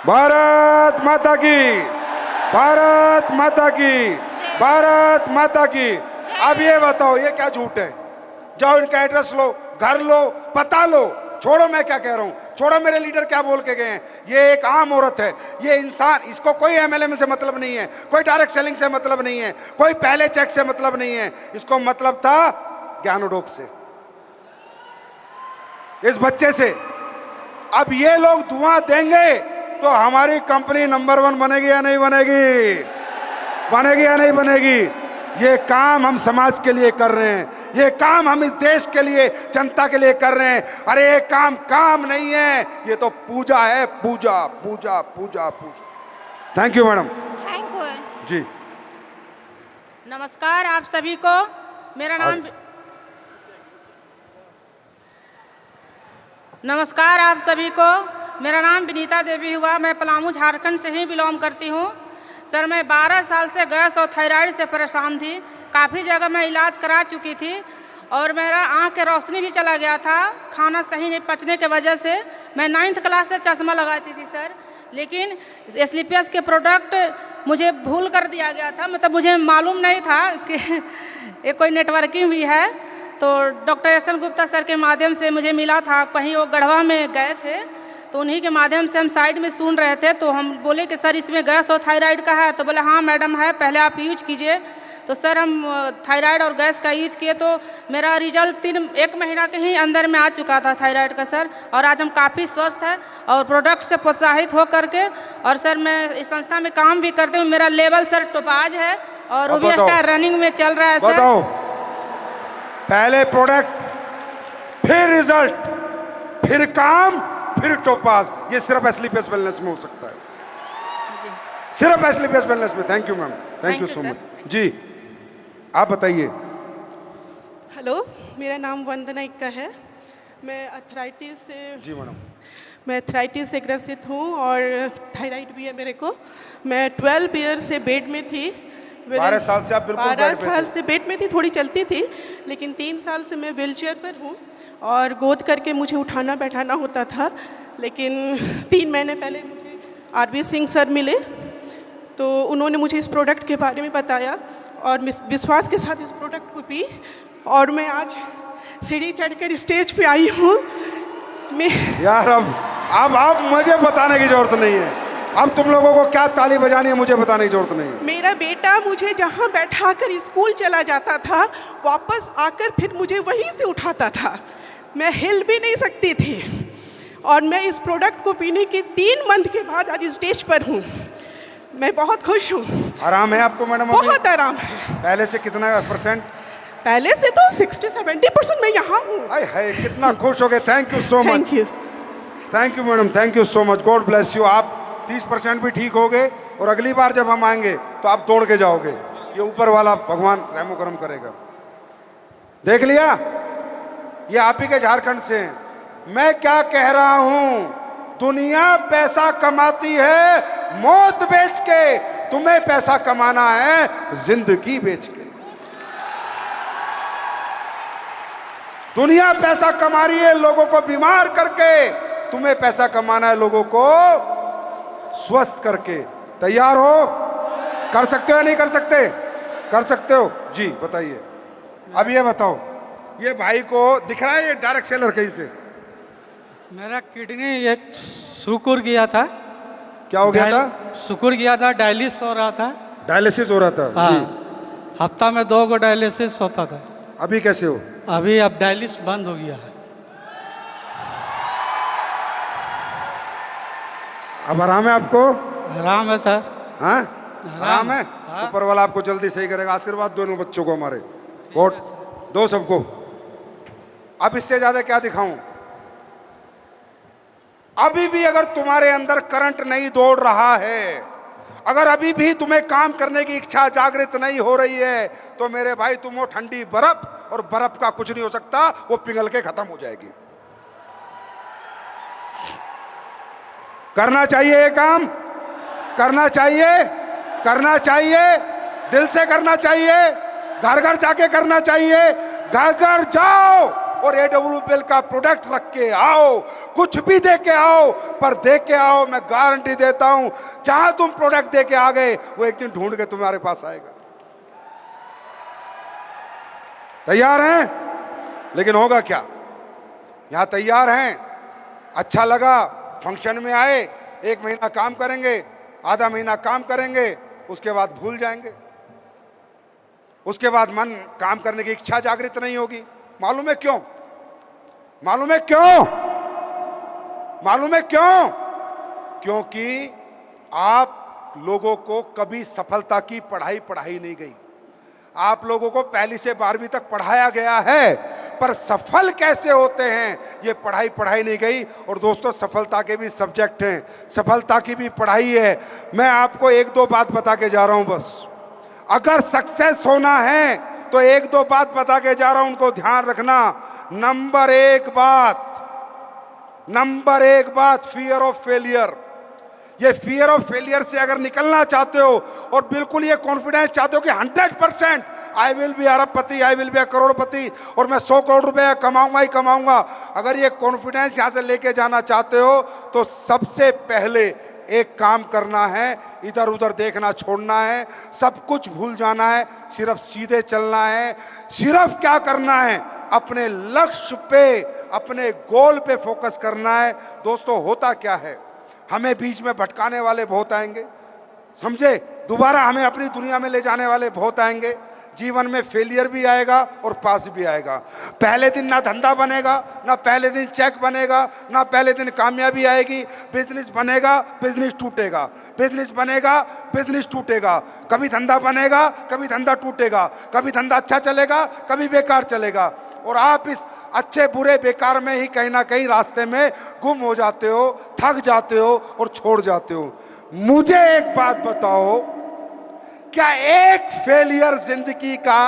भारत माता की, भारत माता की, भारत माता की। अब ये बताओ ये क्या झूठ है? जाओ इनका एड्रेस लो, घर लो, पता लो, छोड़ो मैं क्या कह रहा हूं, छोड़ो मेरे लीडर क्या बोल के गए हैं। ये एक आम औरत है, ये इंसान, इसको कोई एमएलएम से मतलब नहीं है, कोई डायरेक्ट सेलिंग से मतलब नहीं है, कोई पहले चेक से मतलब नहीं है, इसको मतलब था ज्ञानोडोग से, इस बच्चे से। अब ये लोग धुआं देंगे तो हमारी कंपनी नंबर 1 बनेगी या नहीं बनेगी? बनेगी या नहीं बनेगी? ये काम हम समाज के लिए कर रहे हैं, ये काम हम इस देश के लिए, जनता के लिए कर रहे हैं। अरे ये काम नहीं है, ये तो पूजा है, Pooja Pooja Pooja Pooja. Thank you madam. Thank you जी। नमस्कार आप सभी को, मेरा नाम नमस्कार आप सभी को, मेरा नाम विनीता देवी हुआ। मैं पलामू झारखंड से ही बिलोंग करती हूँ। सर मैं 12 साल से गैस और थायराइड से परेशान थी, काफ़ी जगह मैं इलाज करा चुकी थी और मेरा आँख की रोशनी भी चला गया था, खाना सही नहीं पचने के वजह से। मैं 9th क्लास से चश्मा लगाती थी सर, लेकिन एसलीपीएस के प्रोडक्ट मुझे भूल कर दिया गया था, मतलब मुझे मालूम नहीं था कि ये कोई नेटवर्किंग भी है। तो doctor S N Gupta sir के माध्यम से मुझे मिला था, कहीं वो गढ़वा में गए थे, तो उन्हीं के माध्यम से हम साइड में सुन रहे थे। तो हम बोले कि सर इसमें गैस और थायराइड का है, तो बोले हाँ मैडम है, पहले आप यूज कीजिए। तो सर हम थायराइड और गैस का यूज किए तो मेरा रिजल्ट 1 महीना के ही अंदर में आ चुका था थायराइड का सर। और आज हम काफ़ी स्वस्थ हैं और प्रोडक्ट से प्रोत्साहित हो करके। और सर मैं इस संस्था में काम भी करती हूँ। मेरा लेवल सर टोपाज है और रूबी स्टार रनिंग में चल रहा है सर। बताओ, पहले प्रोडक्ट, फिर रिजल्ट, फिर काम, फिर टोपाज। ये सिर्फ एसलीपीएस वेलनेस में हो सकता है, सिर्फ एसलीपीएस वेलनेस में। Thank you ma'am, thank you so much. जी आप बताइए। हेलो, मेरा नाम वंदना इक्का है। मैं अथराइटिस से जी मैडम, मैं अथराइटिस से ग्रसित हूँ और थायराइड भी है मेरे को। मैं 12 ईयर से बेड में थी। 12 साल से आप बिल्कुल 12 साल से बेड में थी, थोड़ी चलती थी, लेकिन 3 साल से मैं व्हीलचेयर पर हूँ और गोद करके मुझे उठाना बैठाना होता था। लेकिन 3 महीने पहले मुझे आरबी सिंह सर मिले, तो उन्होंने मुझे इस प्रोडक्ट के बारे में बताया और विश्वास के साथ इस प्रोडक्ट को पी और मैं आज सीढ़ी चढ़कर स्टेज पे आई हूँ। यार अब आप मुझे बताने की जरूरत नहीं है। अब तुम लोगों को क्या ताली बजानी है मुझे बताने की जरूरत नहीं है। मेरा बेटा मुझे जहाँ बैठाकर स्कूल चला जाता था, वापस आकर फिर मुझे वहीं से उठाता था। मैं हिल भी नहीं सकती थी और मैं इस प्रोडक्ट को पीने के 3 मंथ के बाद आज स्टेज पर हूँ। मैं बहुत खुश हूँ। आराम है आपको मैडम? बहुत आराम है। पहले से कितना %? पहले से तो 60-70% मैं यहाँ हूँ। हाय कितना खुश हो गए। Thank you so much. Thank you, thank you madam, thank you so much. God bless you. आप 30% भी ठीक हो गए और अगली बार जब हम आएंगे तो आप दौड़ के जाओगे। ये ऊपर वाला भगवान रहमो करम करेगा। देख लिया, ये आप ही के झारखंड से हैं। मैं क्या कह रहा हूं, दुनिया पैसा कमाती है मौत बेच के, तुम्हें पैसा कमाना है जिंदगी बेच के। दुनिया पैसा कमा रही है लोगों को बीमार करके, तुम्हें पैसा कमाना है लोगों को स्वस्थ करके। तैयार हो? कर सकते हो या नहीं कर सकते? कर सकते हो जी। बताइए। अब ये बताओ, ये भाई को दिख रहा है ये डायरेक्ट सेलर कहीं से? मेरा किडनी ये सुकुर गया था। क्या हो गया था? सुकुर गया था, डायलिसिस हो रहा था। डायलिसिस हो रहा था हाँ, जी। हफ्ता में 2 गो डायलिसिस होता था। अभी कैसे हो? अभी अब डायलिसिस बंद हो गया है। अब आराम है आपको? आराम है सर। हाँ आराम है। हाँ। ऊपर वाला आपको जल्दी सही करेगा। आशीर्वाद दोनों बच्चों को हमारे, वोट दो सबको। अब इससे ज्यादा क्या दिखाऊं? अभी भी अगर तुम्हारे अंदर करंट नहीं दौड़ रहा है, अगर अभी भी तुम्हें काम करने की इच्छा जागृत नहीं हो रही है, तो मेरे भाई तुम हो ठंडी बर्फ, और बर्फ का कुछ नहीं हो सकता, वो पिघल के खत्म हो जाएगी। करना चाहिए ये काम, करना चाहिए, करना चाहिए, दिल से करना चाहिए, घर घर जाके करना चाहिए। घर घर जाओ और AWPL का प्रोडक्ट रख के आओ, कुछ भी दे के आओ, पर दे के आओ। मैं गारंटी देता हूं, जहां तुम प्रोडक्ट दे के आ गए, वो एक दिन ढूंढ के तुम्हारे पास आएगा। तैयार हैं? लेकिन होगा क्या? यहां तैयार हैं? अच्छा लगा, फंक्शन में आए, 1 महीना काम करेंगे, आधा महीना काम करेंगे, उसके बाद भूल जाएंगे। उसके बाद मन काम करने की इच्छा जागृत नहीं होगी। मालूम है क्यों? मालूम है क्यों? मालूम है क्यों? क्योंकि आप लोगों को कभी सफलता की पढ़ाई नहीं गई। आप लोगों को पहली से 12वीं तक पढ़ाया गया है, पर सफल कैसे होते हैं ये पढ़ाई नहीं गई। और दोस्तों, सफलता के भी सब्जेक्ट हैं, सफलता की भी पढ़ाई है। मैं आपको 1-2 बात बता के जा रहा हूं बस। अगर सक्सेस होना है तो 1-2 बात बता के जा रहा हूं, उनको ध्यान रखना। नंबर एक बात, फियर ऑफ फेलियर। ये फियर ऑफ फेलियर से अगर निकलना चाहते हो और बिल्कुल ये कॉन्फिडेंस चाहते हो कि 100% आई विल बी अरबपति, आई विल बी करोड़पति, और मैं 100 करोड़ रुपए कमाऊंगा ही कमाऊंगा, अगर ये कॉन्फिडेंस यहां से लेके जाना चाहते हो, तो सबसे पहले एक काम करना है, इधर उधर देखना छोड़ना है, सब कुछ भूल जाना है, सिर्फ सीधे चलना है। सिर्फ क्या करना है? अपने लक्ष्य पे, अपने गोल पे फोकस करना है। दोस्तों, होता क्या है, हमें बीच में भटकाने वाले बहुत आएंगे, समझे? दोबारा हमें अपनी दुनिया में ले जाने वाले बहुत आएंगे, जीवन में फेलियर भी आएगा और पास भी आएगा। पहले दिन ना धंधा बनेगा, ना पहले दिन चेक बनेगा, ना पहले दिन कामयाबी आएगी। बिजनेस बनेगा, बिजनेस टूटेगा, बिजनेस बनेगा, बिजनेस टूटेगा। कभी धंधा बनेगा, कभी धंधा टूटेगा, कभी धंधा अच्छा चलेगा, कभी बेकार चलेगा। और आप इस अच्छे बुरे बेकार में ही कहीं ना कहीं रास्ते में गुम हो जाते हो, थक जाते हो और छोड़ जाते हो। मुझे एक बात बताओ, क्या एक फेलियर जिंदगी का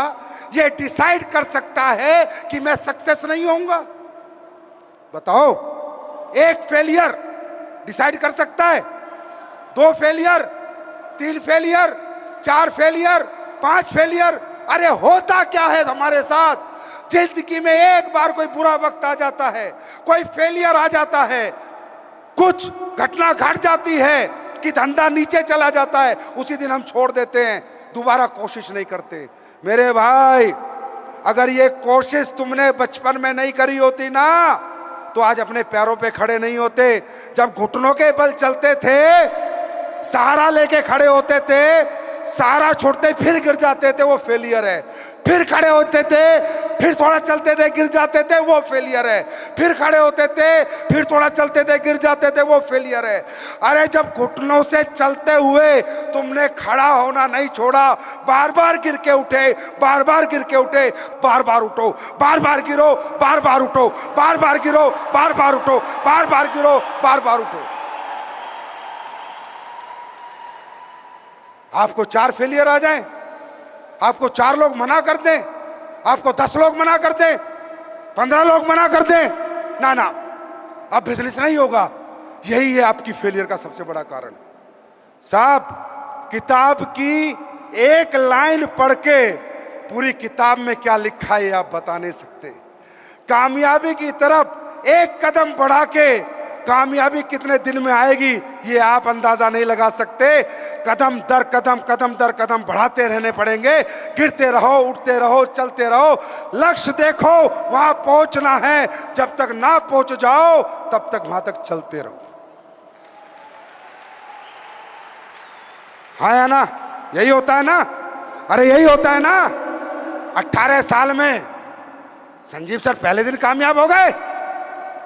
ये डिसाइड कर सकता है कि मैं सक्सेस नहीं होऊंगा? बताओ, एक फेलियर डिसाइड कर सकता है? 2 फेलियर, 3 फेलियर, 4 फेलियर, 5 फेलियर? अरे होता क्या है हमारे साथ? जिंदगी में एक बार कोई बुरा वक्त आ जाता है, कोई फेलियर आ जाता है, कुछ घटना घट जाती है कि धंधा नीचे चला जाता है, उसी दिन हम छोड़ देते हैं, दोबारा कोशिश नहीं करते। मेरे भाई, अगर ये कोशिश तुमने बचपन में नहीं करी होती ना, तो आज अपने पैरों पे खड़े नहीं होते। जब घुटनों के बल चलते थे, सहारा लेके खड़े होते थे, सहारा छोड़ते फिर गिर जाते थे, वो फेलियर है। फिर खड़े होते थे, फिर थोड़ा चलते थे, गिर जाते थे, वो फेलियर है। फिर खड़े होते थे, फिर थोड़ा चलते थे, गिर जाते थे, वो फेलियर है। अरे जब घुटनों से चलते हुए तुमने खड़ा होना नहीं छोड़ा, बार बार गिर के उठे, बार बार गिर के उठे, बार बार उठो, बार बार गिरो, बार बार उठो, बार बार गिरो, बार बार उठो, बार बार गिरो, बार बार उठो। आपको 4 फेलियर आ जाएं, आपको 4 लोग मना कर दें, आपको 10 लोग मना कर दें, 15 लोग मना कर दें, ना ना अब बिजनेस नहीं होगा, यही है आपकी फेलियर का सबसे बड़ा कारण। साहब, किताब की एक लाइन पढ़ के पूरी किताब में क्या लिखा है आप बता नहीं सकते। कामयाबी की तरफ एक कदम बढ़ा के कामयाबी कितने दिन में आएगी ये आप अंदाजा नहीं लगा सकते। कदम दर कदम, कदम दर कदम बढ़ाते रहने पड़ेंगे। गिरते रहो, उठते रहो, चलते रहो, लक्ष्य देखो, वहां पहुंचना है। जब तक ना पहुंच जाओ तब तक वहां तक चलते रहो। हाँ या ना? यही होता है ना? अरे यही होता है ना? 18 साल में संजीव सर पहले दिन कामयाब हो गए।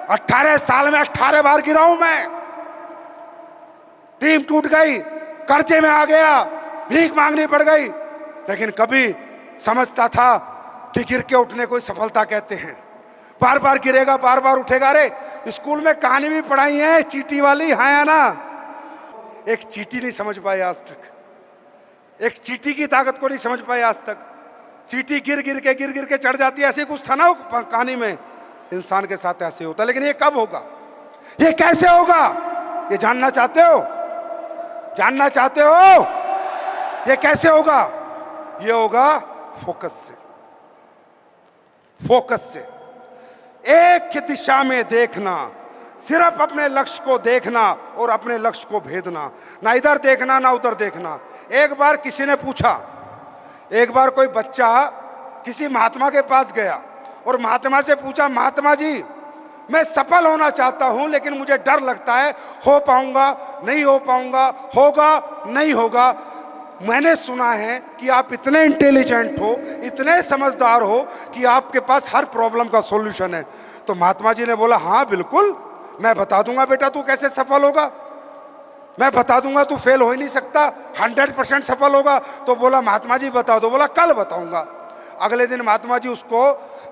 18 साल में 18 बार गिरा हूं मैं, टीम टूट गई, कर्जे में आ गया, भीख मांगनी पड़ गई, लेकिन कभी समझता था कि गिर के उठने को सफलता कहते हैं। बार बार गिरेगा, बार बार उठेगा। अरे स्कूल में कहानी भी पढ़ाई है चींटी वाली, हाँ या ना? एक चींटी नहीं समझ पाए आज तक, एक चींटी की ताकत को नहीं समझ पाए आज तक। चींटी गिर गिर के चढ़ जाती है, ऐसे कुछ था ना कहानी में। इंसान के साथ ऐसे होता, लेकिन ये कब होगा, ये कैसे होगा, ये जानना चाहते हो? जानना चाहते हो ये कैसे होगा? ये होगा फोकस से। फोकस से एक दिशा में देखना, सिर्फ अपने लक्ष्य को देखना और अपने लक्ष्य को भेदना, ना इधर देखना ना उधर देखना। एक बार किसी ने पूछा, एक बार कोई बच्चा किसी महात्मा के पास गया और महात्मा से पूछा, महात्मा जी मैं सफल होना चाहता हूं, लेकिन मुझे डर लगता है, हो पाऊंगा नहीं हो पाऊंगा, होगा नहीं होगा। मैंने सुना है कि आप इतने इंटेलिजेंट हो, इतने समझदार हो कि आपके पास हर प्रॉब्लम का सॉल्यूशन है। तो महात्मा जी ने बोला, हाँ बिल्कुल, मैं बता दूंगा बेटा तू कैसे सफल होगा, मैं बता दूंगा, तू फेल हो ही नहीं सकता, 100% सफल होगा। तो बोला महात्मा जी बता दो। बोला कल बताऊंगा। अगले दिन महात्मा जी उसको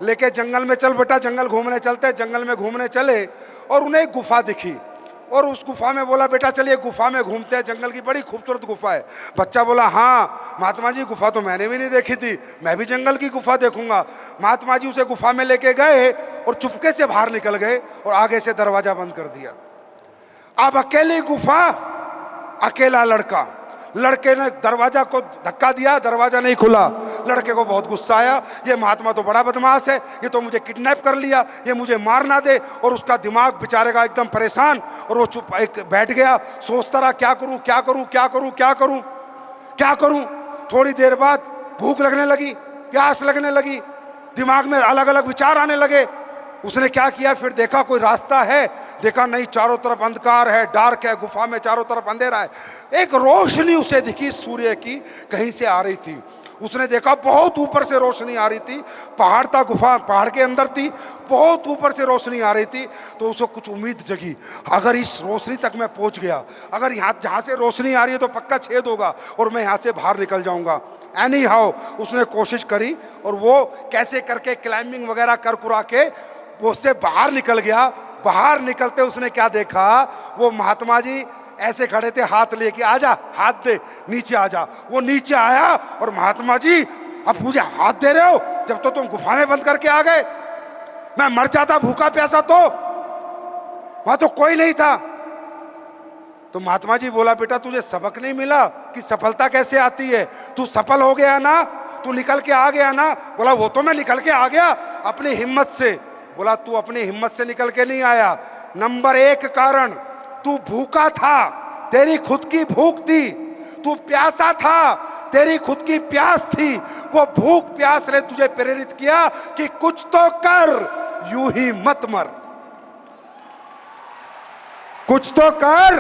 लेके जंगल में, चल बेटा जंगल घूमने चलते। जंगल में घूमने चले और उन्हें एक गुफा दिखी और उस गुफा में बोला, बेटा चलिए गुफा में घूमते हैं, जंगल की बड़ी खूबसूरत गुफा है। बच्चा बोला, हाँ महात्मा जी गुफा तो मैंने भी नहीं देखी थी, मैं भी जंगल की गुफा देखूंगा। महात्मा जी उसे गुफा में लेके गए और चुपके से बाहर निकल गए और आगे से दरवाजा बंद कर दिया। अब अकेली गुफा, अकेला लड़का। लड़के ने दरवाजा को धक्का दिया, दरवाजा नहीं खुला। लड़के को बहुत गुस्सा आया, ये महात्मा तो बड़ा बदमाश है, ये तो मुझे किडनैप कर लिया, ये मुझे मार ना दे। और उसका दिमाग बेचारे का एकदम परेशान, और वो चुप बैठ गया, सोचता रहा क्या करूं क्या करूं क्या करूं क्या करूं क्या करूं। थोड़ी देर बाद भूख लगने लगी, प्यास लगने लगी, दिमाग में अलग अलग विचार आने लगे। उसने क्या किया, फिर देखा कोई रास्ता है, देखा नहीं, चारों तरफ अंधकार है, डार्क है, गुफा में चारों तरफ अंधेरा है। एक रोशनी उसे दिखी सूर्य की, कहीं से आ रही थी। उसने देखा बहुत ऊपर से रोशनी आ रही थी, पहाड़ था, गुफा पहाड़ के अंदर थी, बहुत ऊपर से रोशनी आ रही थी। तो उसको कुछ उम्मीद जगी, अगर इस रोशनी तक मैं पहुंच गया, अगर यहाँ जहाँ से रोशनी आ रही है तो पक्का छेद होगा और मैं यहाँ से बाहर निकल जाऊंगा। एनी हाउ उसने कोशिश करी और वो कैसे करके क्लाइंबिंग वगैरह कर कुरा के वो उससे बाहर निकल गया। बाहर निकलते उसने क्या देखा, वो महात्मा जी ऐसे खड़े थे, हाथ लेके, आजा हाथ दे, नीचे आजा। वो नीचे आया और महात्मा जी अब मुझे हाथ दे रहे हो जब तो तुम गुफा में बंद करके आ गए, मैं मर जाता भूखा प्यासा तो, वहां तो कोई नहीं था। तो महात्मा जी बोला, बेटा तुझे सबक नहीं मिला कि सफलता कैसे आती है? तू सफल हो गया ना, तू निकल के आ गया ना? बोला वो तो मैं निकल के आ गया अपनी हिम्मत से। बोला तू अपनी हिम्मत से निकल के नहीं आया। नंबर 1 कारण, तू भूखा था, तेरी खुद की भूख थी। तू प्यासा था, तेरी खुद की प्यास थी। वो भूख प्यास ने तुझे प्रेरित किया कि कुछ तो कर, यूं ही मत मर। कुछ तो कर,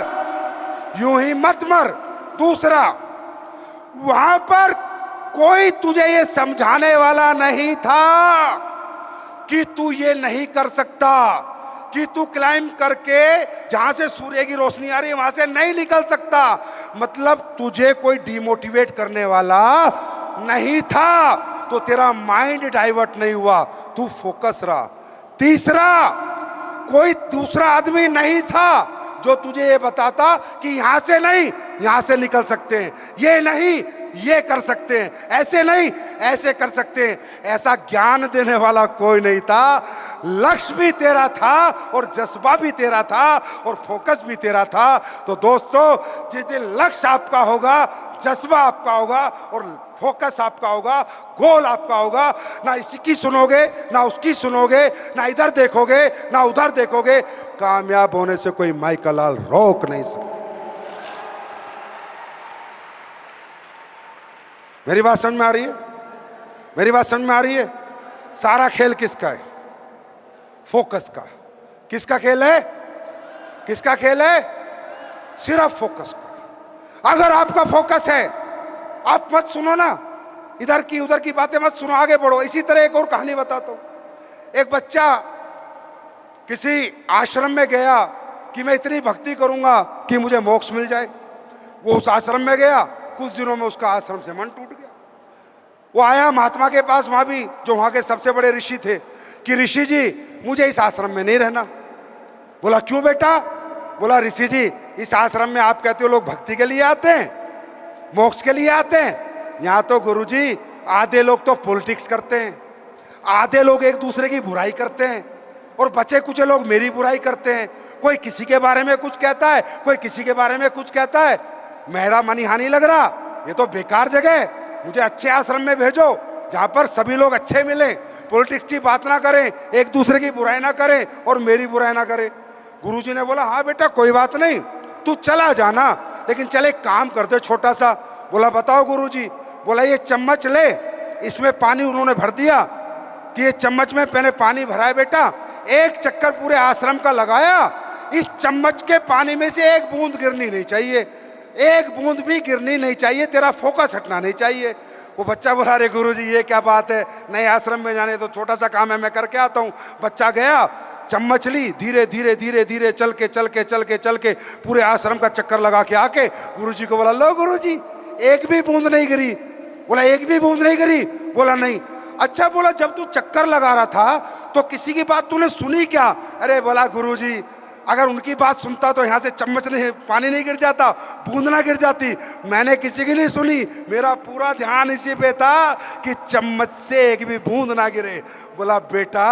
यूं ही मत मर। दूसरा, वहां पर कोई तुझे ये समझाने वाला नहीं था कि तू ये नहीं कर सकता, कि तू क्लाइंब करके जहां से सूर्य की रोशनी आ रही है वहां से नहीं निकल सकता। मतलब तुझे कोई डिमोटिवेट करने वाला नहीं था, तो तेरा माइंड डाइवर्ट नहीं हुआ, तू फोकस रहा। तीसरा, कोई दूसरा आदमी नहीं था जो तुझे ये बताता कि यहां से नहीं, यहां से निकल सकते हैं, ये नहीं ये कर सकते हैं, ऐसे नहीं ऐसे कर सकते हैं। ऐसा ज्ञान देने वाला कोई नहीं था। लक्ष्य भी तेरा था और जज्बा भी तेरा था और फोकस भी तेरा था। तो दोस्तों, जिस दिन लक्ष्य आपका होगा, जज्बा आपका होगा और फोकस आपका होगा, गोल आपका होगा, ना इसकी सुनोगे ना उसकी सुनोगे, ना इधर देखोगे ना उधर देखोगे, कामयाब होने से कोई माइकल लाल रोक नहीं सकता। मेरी बात समझ में आ रही है? मेरी बात समझ में आ रही है? सारा खेल किसका है? फोकस का। किसका खेल है? किसका खेल है? सिर्फ फोकस का। अगर आपका फोकस है, आप मत सुनो ना इधर की उधर की बातें, मत सुनो, आगे बढ़ो। इसी तरह एक और कहानी बताता हूं। एक बच्चा किसी आश्रम में गया कि मैं इतनी भक्ति करूंगा कि मुझे मोक्ष मिल जाए। वो उस आश्रम में गया, कुछ दिनों में उसका आश्रम से मन टूट गया। वो आया महात्मा के पास, वहां भी जो वहां के सबसे बड़े ऋषि थे, कि ऋषि जी मुझे इस आश्रम में नहीं रहना। बोला क्यों बेटा? बोला ऋषि जी इस आश्रम में आप कहते हो लोग भक्ति के लिए आते हैं, मोक्ष के लिए आते हैं। यहाँ तो गुरुजी आधे लोग तो पॉलिटिक्स करते हैं, आधे लोग एक दूसरे की बुराई करते हैं और बचे कुछ लोग मेरी बुराई करते हैं। कोई किसी के बारे में कुछ कहता है, कोई किसी के बारे में कुछ कहता है। मेरा मन यहाँ नहीं लग रहा, ये तो बेकार जगह है, मुझे अच्छे आश्रम में भेजो जहाँ पर सभी लोग अच्छे मिले, पॉलिटिक्स की बात ना करें, एक दूसरे की बुराई ना करें और मेरी बुराई ना करें। गुरुजी ने बोला हाँ बेटा कोई बात नहीं, तू चला जाना, लेकिन चले काम करते छोटा सा। बोला बताओ गुरुजी। बोला ये चम्मच ले, इसमें पानी उन्होंने भर दिया कि ये चम्मच में मैंने पानी भरा है बेटा, एक चक्कर पूरे आश्रम का लगाया, इस चम्मच के पानी में से एक बूंद गिरनी नहीं चाहिए, एक बूंद भी गिरनी नहीं चाहिए, तेरा फोकस हटना नहीं चाहिए। वो बच्चा बोला अरे गुरुजी ये क्या बात है, नए आश्रम में जाने तो छोटा सा काम है, मैं करके आता हूँ। बच्चा गया, चम्मच ली, धीरे धीरे धीरे धीरे चल के पूरे आश्रम का चक्कर लगा के आके गुरुजी को बोला लो गुरुजी एक भी बूंद नहीं गिरी। बोला एक भी बूंद नहीं गिरी? बोला नहीं। अच्छा, बोला जब तू चक्कर लगा रहा था तो किसी की बात तूने सुनी क्या? अरे बोला गुरुजी अगर उनकी बात सुनता तो यहाँ से चम्मच नहीं, पानी नहीं गिर जाता, बूंद ना गिर जाती। मैंने किसी की नहीं सुनी, मेरा पूरा ध्यान इसी पे था कि चम्मच से एक भी बूंद ना गिरे। बोला बेटा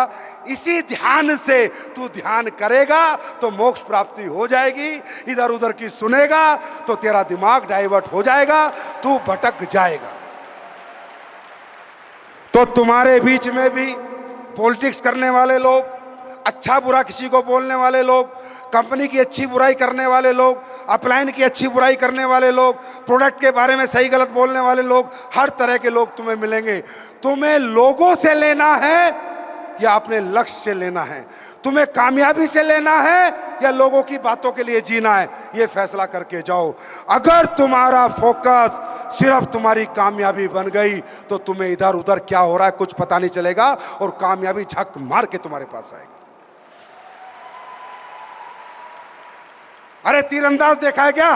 इसी ध्यान से तू ध्यान करेगा तो मोक्ष प्राप्ति हो जाएगी, इधर उधर की सुनेगा तो तेरा दिमाग डाइवर्ट हो जाएगा, तू भटक जाएगा। तो तुम्हारे बीच में भी पॉलिटिक्स करने वाले लोग, अच्छा बुरा किसी को बोलने वाले लोग, कंपनी की अच्छी बुराई करने वाले लोग, अपलाइन की अच्छी बुराई करने वाले लोग, प्रोडक्ट के बारे में सही गलत बोलने वाले लोग, हर तरह के लोग तुम्हें मिलेंगे। तुम्हें लोगों से लेना है या अपने लक्ष्य से लेना है? तुम्हें कामयाबी से लेना है या लोगों की बातों के लिए जीना है, ये फैसला करके जाओ। अगर तुम्हारा फोकस सिर्फ तुम्हारी कामयाबी बन गई तो तुम्हें इधर उधर क्या हो रहा है कुछ पता नहीं चलेगा और कामयाबी झक मार के तुम्हारे पास आएगी। अरे तीरंदाज देखा है क्या?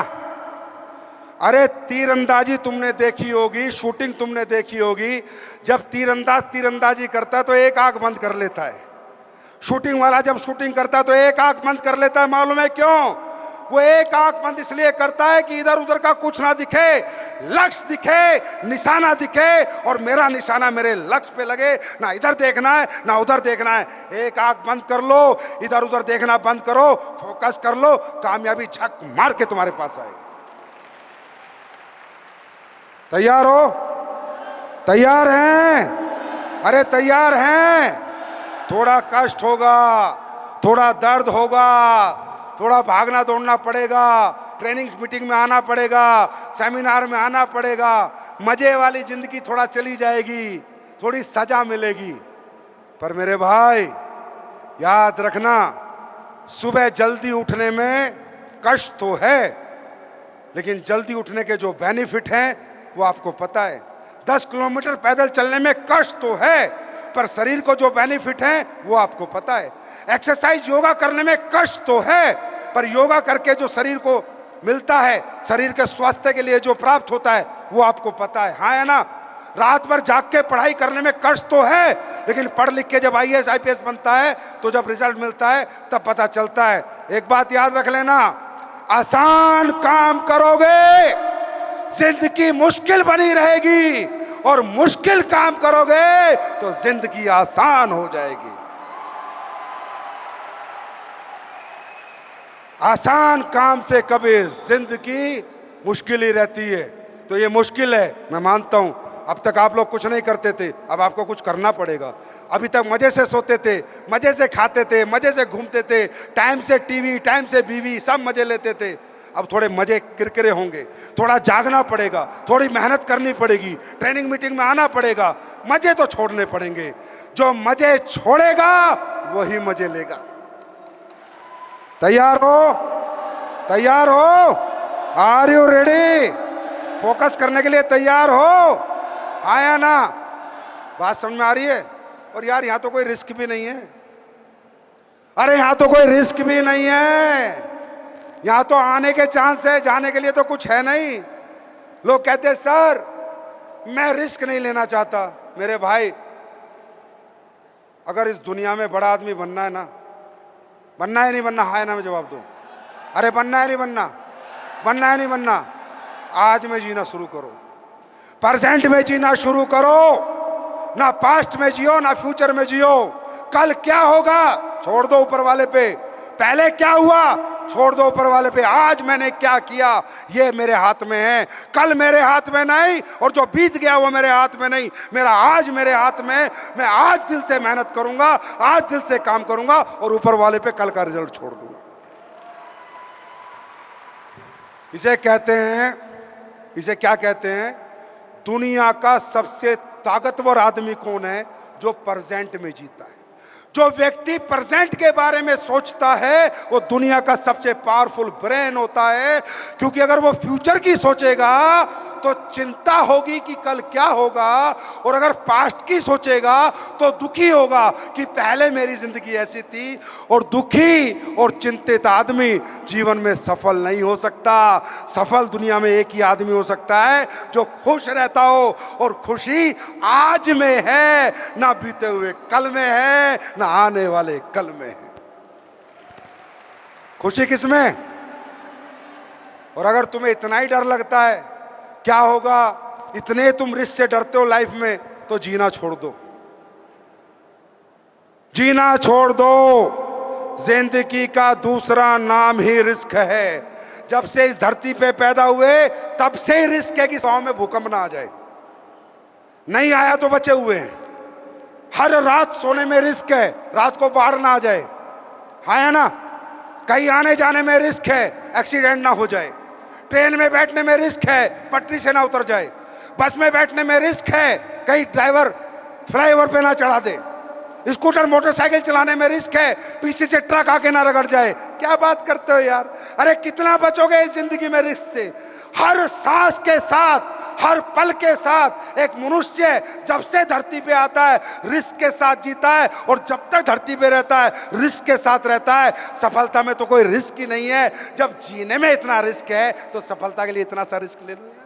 अरे तीरंदाजी तुमने देखी होगी, शूटिंग तुमने देखी होगी। जब तीरंदाज तीरंदाजी करता है तो एक आंख बंद कर लेता है। शूटिंग वाला जब शूटिंग करता है तो एक आंख बंद कर लेता है। मालूम है क्यों? वो एक आंख बंद इसलिए करता है कि इधर उधर का कुछ ना दिखे, लक्ष्य दिखे, निशाना दिखे और मेरा निशाना मेरे लक्ष्य पे लगे। ना इधर देखना है ना उधर देखना है। एक आंख बंद कर लो, इधर उधर देखना बंद करो, फोकस कर लो, कामयाबी झक मार के तुम्हारे पास आएगी। तैयार हो? तैयार हैं? अरे तैयार हैं? थोड़ा कष्ट होगा, थोड़ा दर्द होगा, थोड़ा भागना दौड़ना पड़ेगा, ट्रेनिंग्स मीटिंग में आना पड़ेगा, सेमिनार में आना पड़ेगा, मजे वाली जिंदगी थोड़ा चली जाएगी, थोड़ी सजा मिलेगी। पर मेरे भाई याद रखना, सुबह जल्दी उठने में कष्ट तो है, लेकिन जल्दी उठने के जो बेनिफिट हैं वो आपको पता है। 10 किलोमीटर पैदल चलने में कष्ट तो है, पर शरीर को जो बेनिफिट है वो आपको पता है। एक्सरसाइज योगा करने में कष्ट तो है, पर योगा करके जो शरीर को मिलता है, शरीर के स्वास्थ्य के लिए जो प्राप्त होता है वो आपको पता है। हाँ है ना? रात भर जाग के पढ़ाई करने में कष्ट तो है, लेकिन पढ़ लिख के जब IAS IPS बनता है तो जब रिजल्ट मिलता है तब पता चलता है। एक बात याद रख लेना, आसान काम करोगे जिंदगी मुश्किल बनी रहेगी और मुश्किल काम करोगे तो जिंदगी आसान हो जाएगी। आसान काम से कभी जिंदगी मुश्किल ही रहती है। तो ये मुश्किल है, मैं मानता हूं। अब तक आप लोग कुछ नहीं करते थे, अब आपको कुछ करना पड़ेगा। अभी तक मजे से सोते थे, मजे से खाते थे, मजे से घूमते थे, टाइम से टीवी, टाइम से बीवी, सब मजे लेते थे। अब थोड़े मजे किरकिरे होंगे, थोड़ा जागना पड़ेगा, थोड़ी मेहनत करनी पड़ेगी, ट्रेनिंग मीटिंग में आना पड़ेगा, मजे तो छोड़ने पड़ेंगे। जो मजे छोड़ेगा वही मजे लेगा। तैयार हो? तैयार हो? Are you ready? फोकस करने के लिए तैयार हो? आया ना? बात समझ में आ रही है? और यार यहाँ तो कोई रिस्क भी नहीं है। अरे यहाँ तो कोई रिस्क भी नहीं है, यहाँ तो आने के चांस है, जाने के लिए तो कुछ है नहीं। लोग कहते हैं सर मैं रिस्क नहीं लेना चाहता। मेरे भाई, अगर इस दुनिया में बड़ा आदमी बनना है ना, बनना है नहीं बनना? हाय ना में जवाब दो। अरे बनना है नहीं बनना? बनना है नहीं बनना? आज में जीना शुरू करो, प्रेजेंट में जीना शुरू करो। ना पास्ट में जियो ना फ्यूचर में जियो। कल क्या होगा छोड़ दो ऊपर वाले पे, पहले क्या हुआ छोड़ दो ऊपर वाले पे। आज मैंने क्या किया ये मेरे हाथ में है, कल मेरे हाथ में नहीं, और जो बीत गया वो मेरे हाथ में नहीं, मेरा आज मेरे हाथ में। मैं आज दिल से मेहनत करूंगा, आज दिल से काम करूंगा और ऊपर वाले पे कल का रिजल्ट छोड़ दूंगा। इसे कहते हैं, इसे क्या कहते हैं? दुनिया का सबसे ताकतवर आदमी कौन है? जो प्रेजेंट में जीता है। जो व्यक्ति प्रेजेंट के बारे में सोचता है वो दुनिया का सबसे पावरफुल ब्रेन होता है। क्योंकि अगर वो फ्यूचर की सोचेगा तो चिंता होगी कि कल क्या होगा, और अगर पास्ट की सोचेगा तो दुखी होगा कि पहले मेरी जिंदगी ऐसी थी। और दुखी और चिंतित आदमी जीवन में सफल नहीं हो सकता। सफल दुनिया में एक ही आदमी हो सकता है जो खुश रहता हो, और खुशी आज में है, ना बीते हुए कल में है, ना आने वाले कल में है। खुशी किस में? और अगर तुम्हें इतना ही डर लगता है क्या होगा, इतने तुम रिस्क से डरते हो लाइफ में, तो जीना छोड़ दो। जीना छोड़ दो। जिंदगी का दूसरा नाम ही रिस्क है। जब से इस धरती पे पैदा हुए तब से ही रिस्क है कि 100 में भूकंप ना आ जाए। नहीं आया तो बचे हुए हैं। हर रात सोने में रिस्क है, रात को बाढ़ ना आ जाए। हाँ है ना? कहीं आने जाने में रिस्क है, एक्सीडेंट ना हो जाए। ट्रेन में बैठने में रिस्क है, पटरी से ना उतर जाए। बस में बैठने में रिस्क है, कहीं ड्राइवर फ्लाईओवर पे ना चढ़ा दे। स्कूटर मोटरसाइकिल चलाने में रिस्क है, पीछे से ट्रक आके ना रगड़ जाए। क्या बात करते हो यार? अरे कितना बचोगे इस जिंदगी में रिस्क से? हर सांस के साथ, हर पल के साथ एक मनुष्य जब से धरती पे आता है रिस्क के साथ जीता है, और जब तक धरती पे रहता है रिस्क के साथ रहता है। सफलता में तो कोई रिस्क ही नहीं है। जब जीने में इतना रिस्क है तो सफलता के लिए इतना सा रिस्क ले लो यार।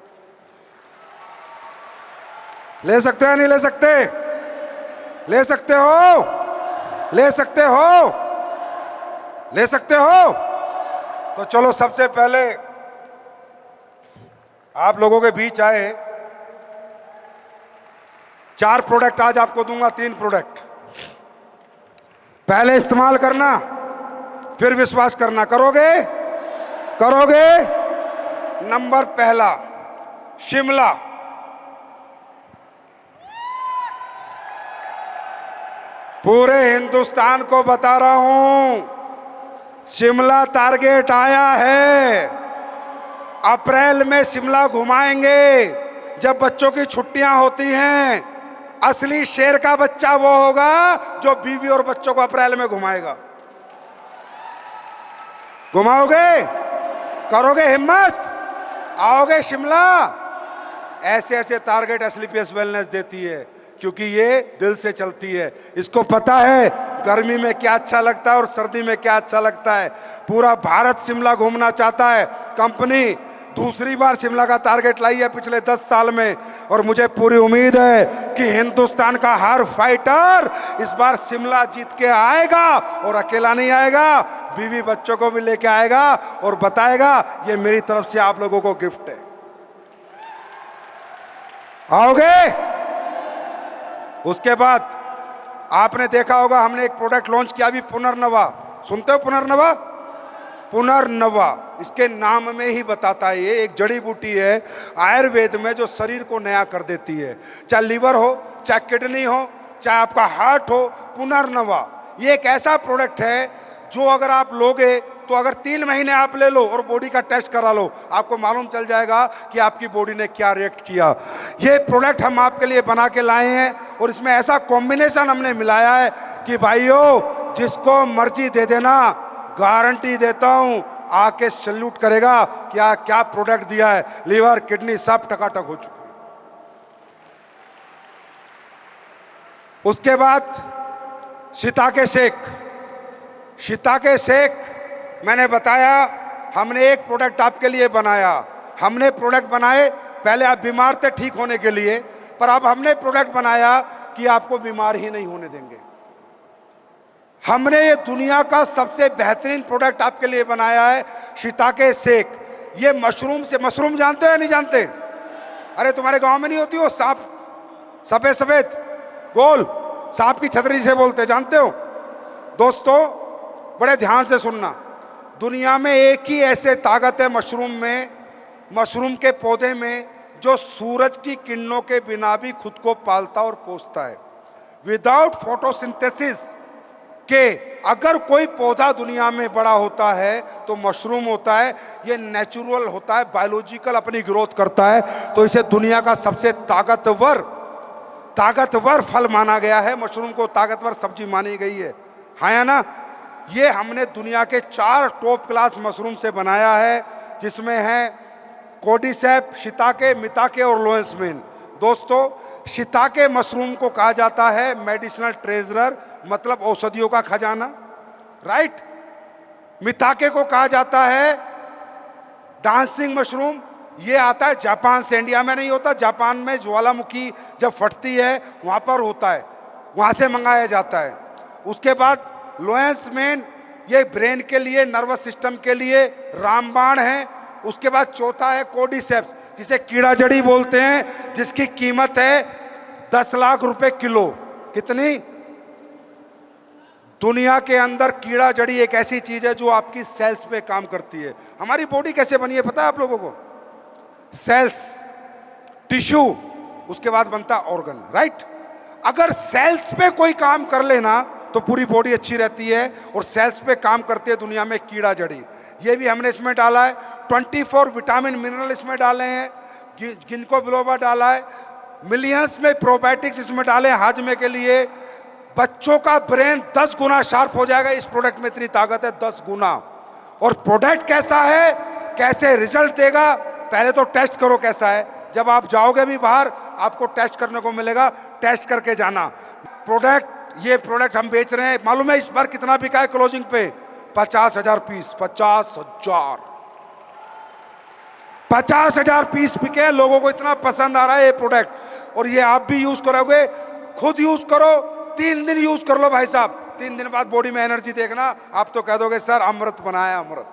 ले सकते हो? नहीं ले सकते? ले सकते हो? ले सकते हो? ले सकते हो? तो चलो, सबसे पहले आप लोगों के बीच आए 4 प्रोडक्ट आज आपको दूंगा, 3 प्रोडक्ट। पहले इस्तेमाल करना, फिर विश्वास करना। करोगे? करोगे? नंबर पहला, शिमला। पूरे हिंदुस्तान को बता रहा हूं, शिमला टारगेट आया है। अप्रैल में शिमला घुमाएंगे जब बच्चों की छुट्टियां होती हैं। असली शेर का बच्चा वो होगा जो बीवी और बच्चों को अप्रैल में घुमाएगा। घुमाओगे? करोगे हिम्मत? आओगे शिमला? ऐसे ऐसे टारगेट एसलीपीएस वेलनेस देती है, क्योंकि ये दिल से चलती है। इसको पता है गर्मी में क्या अच्छा लगता है और सर्दी में क्या अच्छा लगता है। पूरा भारत शिमला घूमना चाहता है। कंपनी दूसरी बार शिमला का टारगेट लाई है पिछले 10 साल में, और मुझे पूरी उम्मीद है कि हिंदुस्तान का हर फाइटर इस बार शिमला जीत के आएगा, और अकेला नहीं आएगा, बीवी बच्चों को भी लेके आएगा और बताएगा ये मेरी तरफ से आप लोगों को गिफ्ट है। आओगे? उसके बाद आपने देखा होगा हमने एक प्रोडक्ट लॉन्च किया अभी, पुनर्नवा। सुनते हो पुनर्नवा? पुनर्नवा इसके नाम में ही बताता है, ये एक जड़ी बूटी है आयुर्वेद में जो शरीर को नया कर देती है। चाहे लीवर हो, चाहे किडनी हो, चाहे आपका हार्ट हो, पुनर्नवा ये एक ऐसा प्रोडक्ट है जो अगर आप लोगे तो अगर 3 महीने आप ले लो और बॉडी का टेस्ट करा लो, आपको मालूम चल जाएगा कि आपकी बॉडी ने क्या रिएक्ट किया। ये प्रोडक्ट हम आपके लिए बना के लाए हैं, और इसमें ऐसा कॉम्बिनेशन हमने मिलाया है कि भाइयों जिसको मर्जी दे देना, गारंटी देता हूं आके सैल्यूट करेगा। क्या क्या प्रोडक्ट दिया है, लीवर किडनी सब टकाटक हो चुके। उसके बाद शिताके शेक। शिताके शेक मैंने बताया, हमने एक प्रोडक्ट आपके लिए बनाया। हमने प्रोडक्ट बनाए, पहले आप बीमार थे ठीक होने के लिए, पर अब हमने प्रोडक्ट बनाया कि आपको बीमार ही नहीं होने देंगे। हमने ये दुनिया का सबसे बेहतरीन प्रोडक्ट आपके लिए बनाया है, शिताके शेक। ये मशरूम से, मशरूम जानते हो या नहीं जानते? अरे तुम्हारे गांव में नहीं होती वो सांप, सफेद सफेद गोल, सांप की छतरी से बोलते, जानते हो? दोस्तों बड़े ध्यान से सुनना, दुनिया में एक ही ऐसे ताकत है मशरूम में, मशरूम के पौधे में, जो सूरज की किरणों के बिना भी खुद को पालता और पोसता है। विदाउट फोटोसिंथेसिस के अगर कोई पौधा दुनिया में बड़ा होता है तो मशरूम होता है। ये नेचुरल होता है, बायोलॉजिकल अपनी ग्रोथ करता है, तो इसे दुनिया का सबसे ताकतवर फल माना गया है। मशरूम को ताकतवर सब्जी मानी गई है, हाँ या ना? ये हमने दुनिया के 4 टॉप क्लास मशरूम से बनाया है, जिसमें है कोडिसेप, शिताके, मिताके और लोएंसमेन। दोस्तों शिताके मशरूम को कहा जाता है मेडिसिनल ट्रेजरर, मतलब औषधियों का खजाना, राइट। मिताके को कहा जाता है डांसिंग मशरूम। ये आता है जापान से, इंडिया में नहीं होता। जापान में ज्वालामुखी जब फटती है वहाँ पर होता है, वहाँ से मंगाया जाता है। उसके बाद लोएंसमेन, ये ब्रेन के लिए, नर्वस सिस्टम के लिए रामबाण है। उसके बाद चौथा है कोडिसेप्स, जिसे कीड़ा जड़ी बोलते हैं, जिसकी कीमत है 10 लाख रुपए किलो। कितनी? दुनिया के अंदर कीड़ा जड़ी एक ऐसी चीज है जो आपकी सेल्स पे काम करती है। हमारी बॉडी कैसे बनी है पता है आप लोगों को? सेल्स, टिश्यू, उसके बाद बनता ऑर्गन, राइट। अगर सेल्स पे कोई काम कर लेना तो पूरी बॉडी अच्छी रहती है, और सेल्स पे काम करती है दुनिया में कीड़ा जड़ी। ये भी हमने इसमें डाला है। 24 विटामिन मिनरल इसमें डाले हैं, गिनको बिलोबा डाला है, मिलियंस में प्रोबायोटिक्स इसमें डाले हैं हाजमे के लिए, बच्चों का ब्रेन 10 गुना शार्प हो जाएगा। इस प्रोडक्ट में इतनी ताकत है, 10 गुना। और प्रोडक्ट कैसा है, कैसे रिजल्ट देगा, पहले तो टेस्ट करो कैसा है। जब आप जाओगे भी बाहर, आपको टेस्ट करने को मिलेगा, टेस्ट करके जाना। ये प्रोडक्ट हम बेच रहे हैं, मालूम है इस बार कितना बिका है क्लोजिंग पे? 50,000 पीस। 50,000 पीस बिके। लोगों को इतना पसंद आ रहा है ये प्रोडक्ट। और ये आप भी यूज करोगे, खुद यूज करो, 3 दिन यूज कर लो भाई साहब। 3 दिन बाद बॉडी में एनर्जी देखना, आप तो कह दोगे सर अमृत बनाया, अमृत।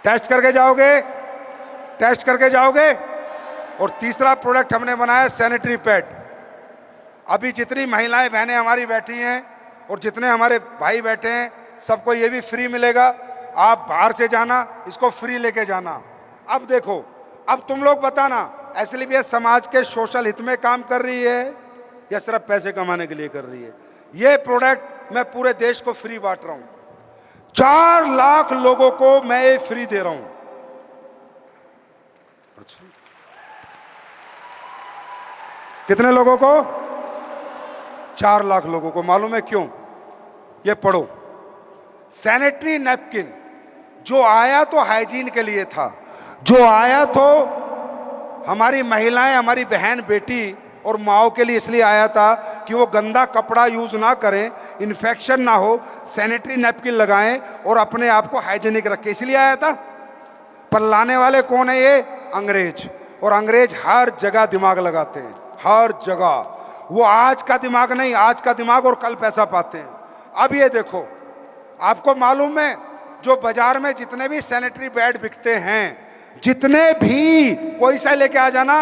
टेस्ट करके जाओगे, टेस्ट करके जाओगे। और तीसरा प्रोडक्ट हमने बनाया सैनिटरी पैड। अभी जितनी महिलाएं बहनें हमारी बैठी हैं और जितने हमारे भाई बैठे हैं, सबको ये भी फ्री मिलेगा। आप बाहर से जाना, इसको फ्री लेके जाना। अब देखो, अब तुम लोग बताना, एसएलबीएस समाज के सोशल हित में काम कर रही है या सिर्फ पैसे कमाने के लिए कर रही है? ये प्रोडक्ट मैं पूरे देश को फ्री बांट रहा हूं। 4 लाख लोगों को मैं ये फ्री दे रहा हूं। अच्छा, कितने लोगों को? 4 लाख लोगों को। मालूम है क्यों? ये पढ़ो। सैनिटरी नैपकिन जो आया तो हाइजीन के लिए था, जो आया तो हमारी महिलाएं, हमारी बहन बेटी और माओ के लिए इसलिए आया था कि वो गंदा कपड़ा यूज ना करें, इन्फेक्शन ना हो, सैनिटरी नैपकिन लगाएं और अपने आप को हाइजीनिक रखें, इसलिए आया था। पर लाने वाले कौन है? ये अंग्रेज। और अंग्रेज हर जगह दिमाग लगाते हैं, हर जगह। वो आज का दिमाग नहीं, आज का दिमाग और कल पैसा पाते हैं। अब ये देखो, आपको मालूम है जो बाजार में जितने भी सैनिटरी पैड बिकते हैं, जितने भी, कोई सा लेके आ जाना,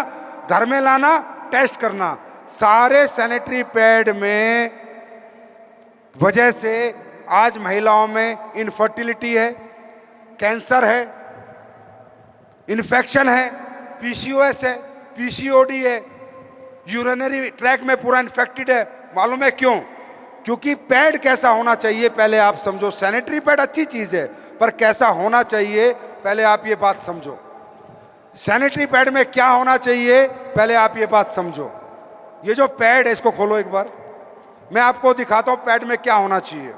घर में लाना, टेस्ट करना, सारे सैनिटरी पैड में वजह से आज महिलाओं में इनफर्टिलिटी है, कैंसर है, इन्फेक्शन है, पीसीओएस है, पीसीओडी है, यूरिनरी ट्रैक में पूरा इन्फेक्टेड है। मालूम है क्यों? क्योंकि पैड कैसा होना चाहिए पहले आप समझो। सैनिटरी पैड अच्छी चीज है, पर कैसा होना चाहिए पहले आप ये बात समझो। सैनिटरी पैड में क्या होना चाहिए पहले आप ये बात समझो। ये जो पैड है, इसको खोलो एक बार, मैं आपको दिखाता हूं पैड में क्या होना चाहिए।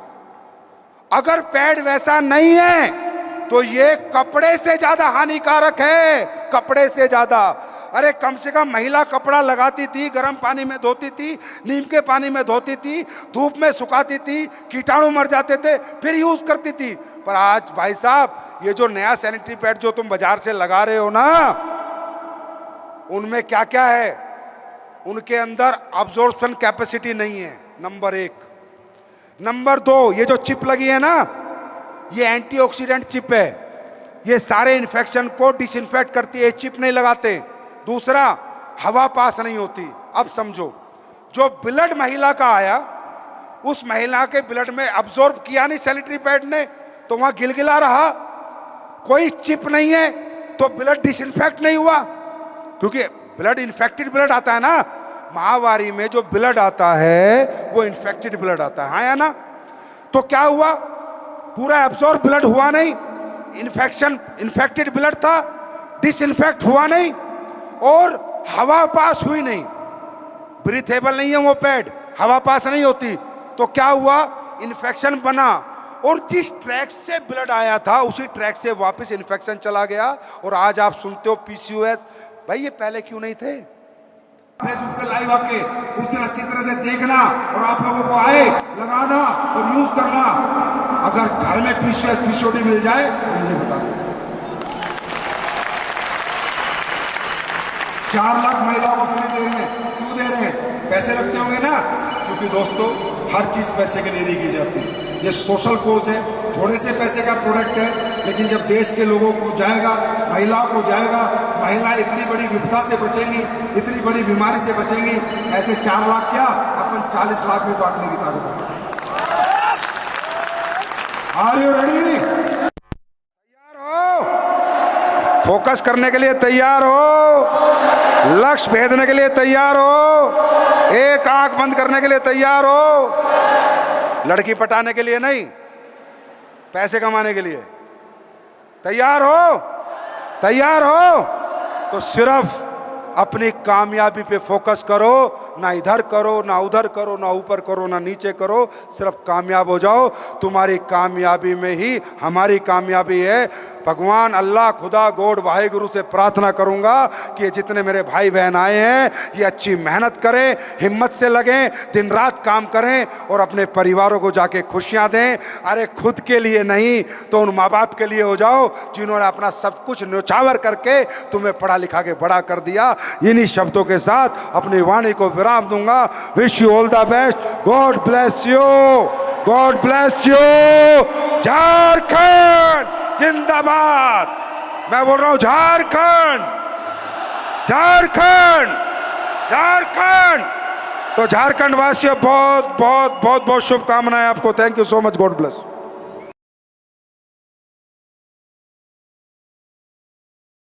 अगर पैड वैसा नहीं है तो ये कपड़े से ज्यादा हानिकारक है, कपड़े से ज्यादा। अरे कम से कम महिला कपड़ा लगाती थी, गर्म पानी में धोती थी, नीम के पानी में धोती थी, धूप में सुखाती थी, कीटाणु मर जाते थे, फिर यूज करती थी। पर आज भाई साहब, ये जो नया सैनिटरी पैड जो तुम बाजार से लगा रहे हो ना, उनमें क्या क्या है? उनके अंदर अब्जॉर्प्शन कैपेसिटी नहीं है, नंबर 1। नंबर 2, ये जो चिप लगी है ना, ये एंटीऑक्सीडेंट चिप है, ये सारे इन्फेक्शन को डिसइंफेक्ट करती है, चिप नहीं लगाते। दूसरा, हवा पास नहीं होती। अब समझो, जो ब्लड महिला का आया, उस महिला के ब्लड में अब्जॉर्ब किया नहीं सैनिटरी पैड ने, तो वहां गिलगिला रहा, कोई चिप नहीं है, तो ब्लड डिसइंफेक्ट नहीं हुआ। क्योंकि ब्लड इन्फेक्टेड ब्लड आता है ना, महावारी में जो ब्लड आता है वो इन्फेक्टेड ब्लड आता है, हाँ या ना? तो क्या हुआ? पूरा एब्जॉर्ब ब्लड हुआ नहीं, इन्फेक्टेड ब्लड था, डिसइंफेक्ट हुआ नहीं और हवा पास हुई नहीं। ब्रीथेबल नहीं है वो पैड, हवा पास नहीं होती, तो क्या हुआ? इन्फेक्शन बना। और जिस ट्रैक से ब्लड आया था उसी ट्रैक से वापस इन्फेक्शन चला गया। और आज आप सुनते हो पीसीओएस। भाई ये पहले क्यों नहीं थे? फेसबुक पे लाइव आके उस दिन अच्छी तरह से देखना और आप लोगों को आए लगाना और यूज करना। अगर घर में पीसीओएस पीसीओडी मिल जाए तो मुझे बता दें। 4 लाख महिलाओं को फ्री दे रहे हैं। क्यों दे रहे हैं? पैसे लगते होंगे ना, क्योंकि दोस्तों हर चीज पैसे के लिए नहीं की जाती। ये सोशल कोज है, थोड़े से पैसे का प्रोडक्ट है, लेकिन जब देश के लोगों को जाएगा, महिलाओं को जाएगा, महिलाएं इतनी बड़ी विपदा से बचेंगी, इतनी बड़ी बीमारी से बचेंगी। ऐसे 4 लाख क्या, अपन 40 लाख में बांटने की ताकत है। Are you ready? तैयार हो? फोकस करने के लिए तैयार हो? लक्ष्य भेदने के लिए तैयार हो? एक आंख बंद करने के लिए तैयार हो? लड़की पटाने के लिए नहीं, पैसे कमाने के लिए तैयार हो? तैयार हो? तो सिर्फ अपनी कामयाबी पे फोकस करो, ना इधर करो, ना उधर करो, ना ऊपर करो, ना नीचे करो, सिर्फ कामयाब हो जाओ। तुम्हारी कामयाबी में ही हमारी कामयाबी है। भगवान अल्लाह, खुदा, गॉड, वाहिगुरु से प्रार्थना करूंगा कि ये जितने मेरे भाई बहन आए हैं ये अच्छी मेहनत करें, हिम्मत से लगें, दिन रात काम करें और अपने परिवारों को जाके खुशियां दें। अरे खुद के लिए नहीं तो उन माँ बाप के लिए हो जाओ जिन्होंने अपना सब कुछ न्योछावर करके तुम्हें पढ़ा लिखा के बड़ा कर दिया। इन्हीं शब्दों के साथ अपनी वाणी को विराम दूंगा। Wish you all the best. God bless you, God bless you. Jharkhand जिंदाबाद। मैं बोल रहा हूं झारखंड, झारखंड, झारखंड। तो झारखंड वासियों बहुत बहुत बहुत बहुत शुभकामनाएं आपको। Thank you so much. God bless.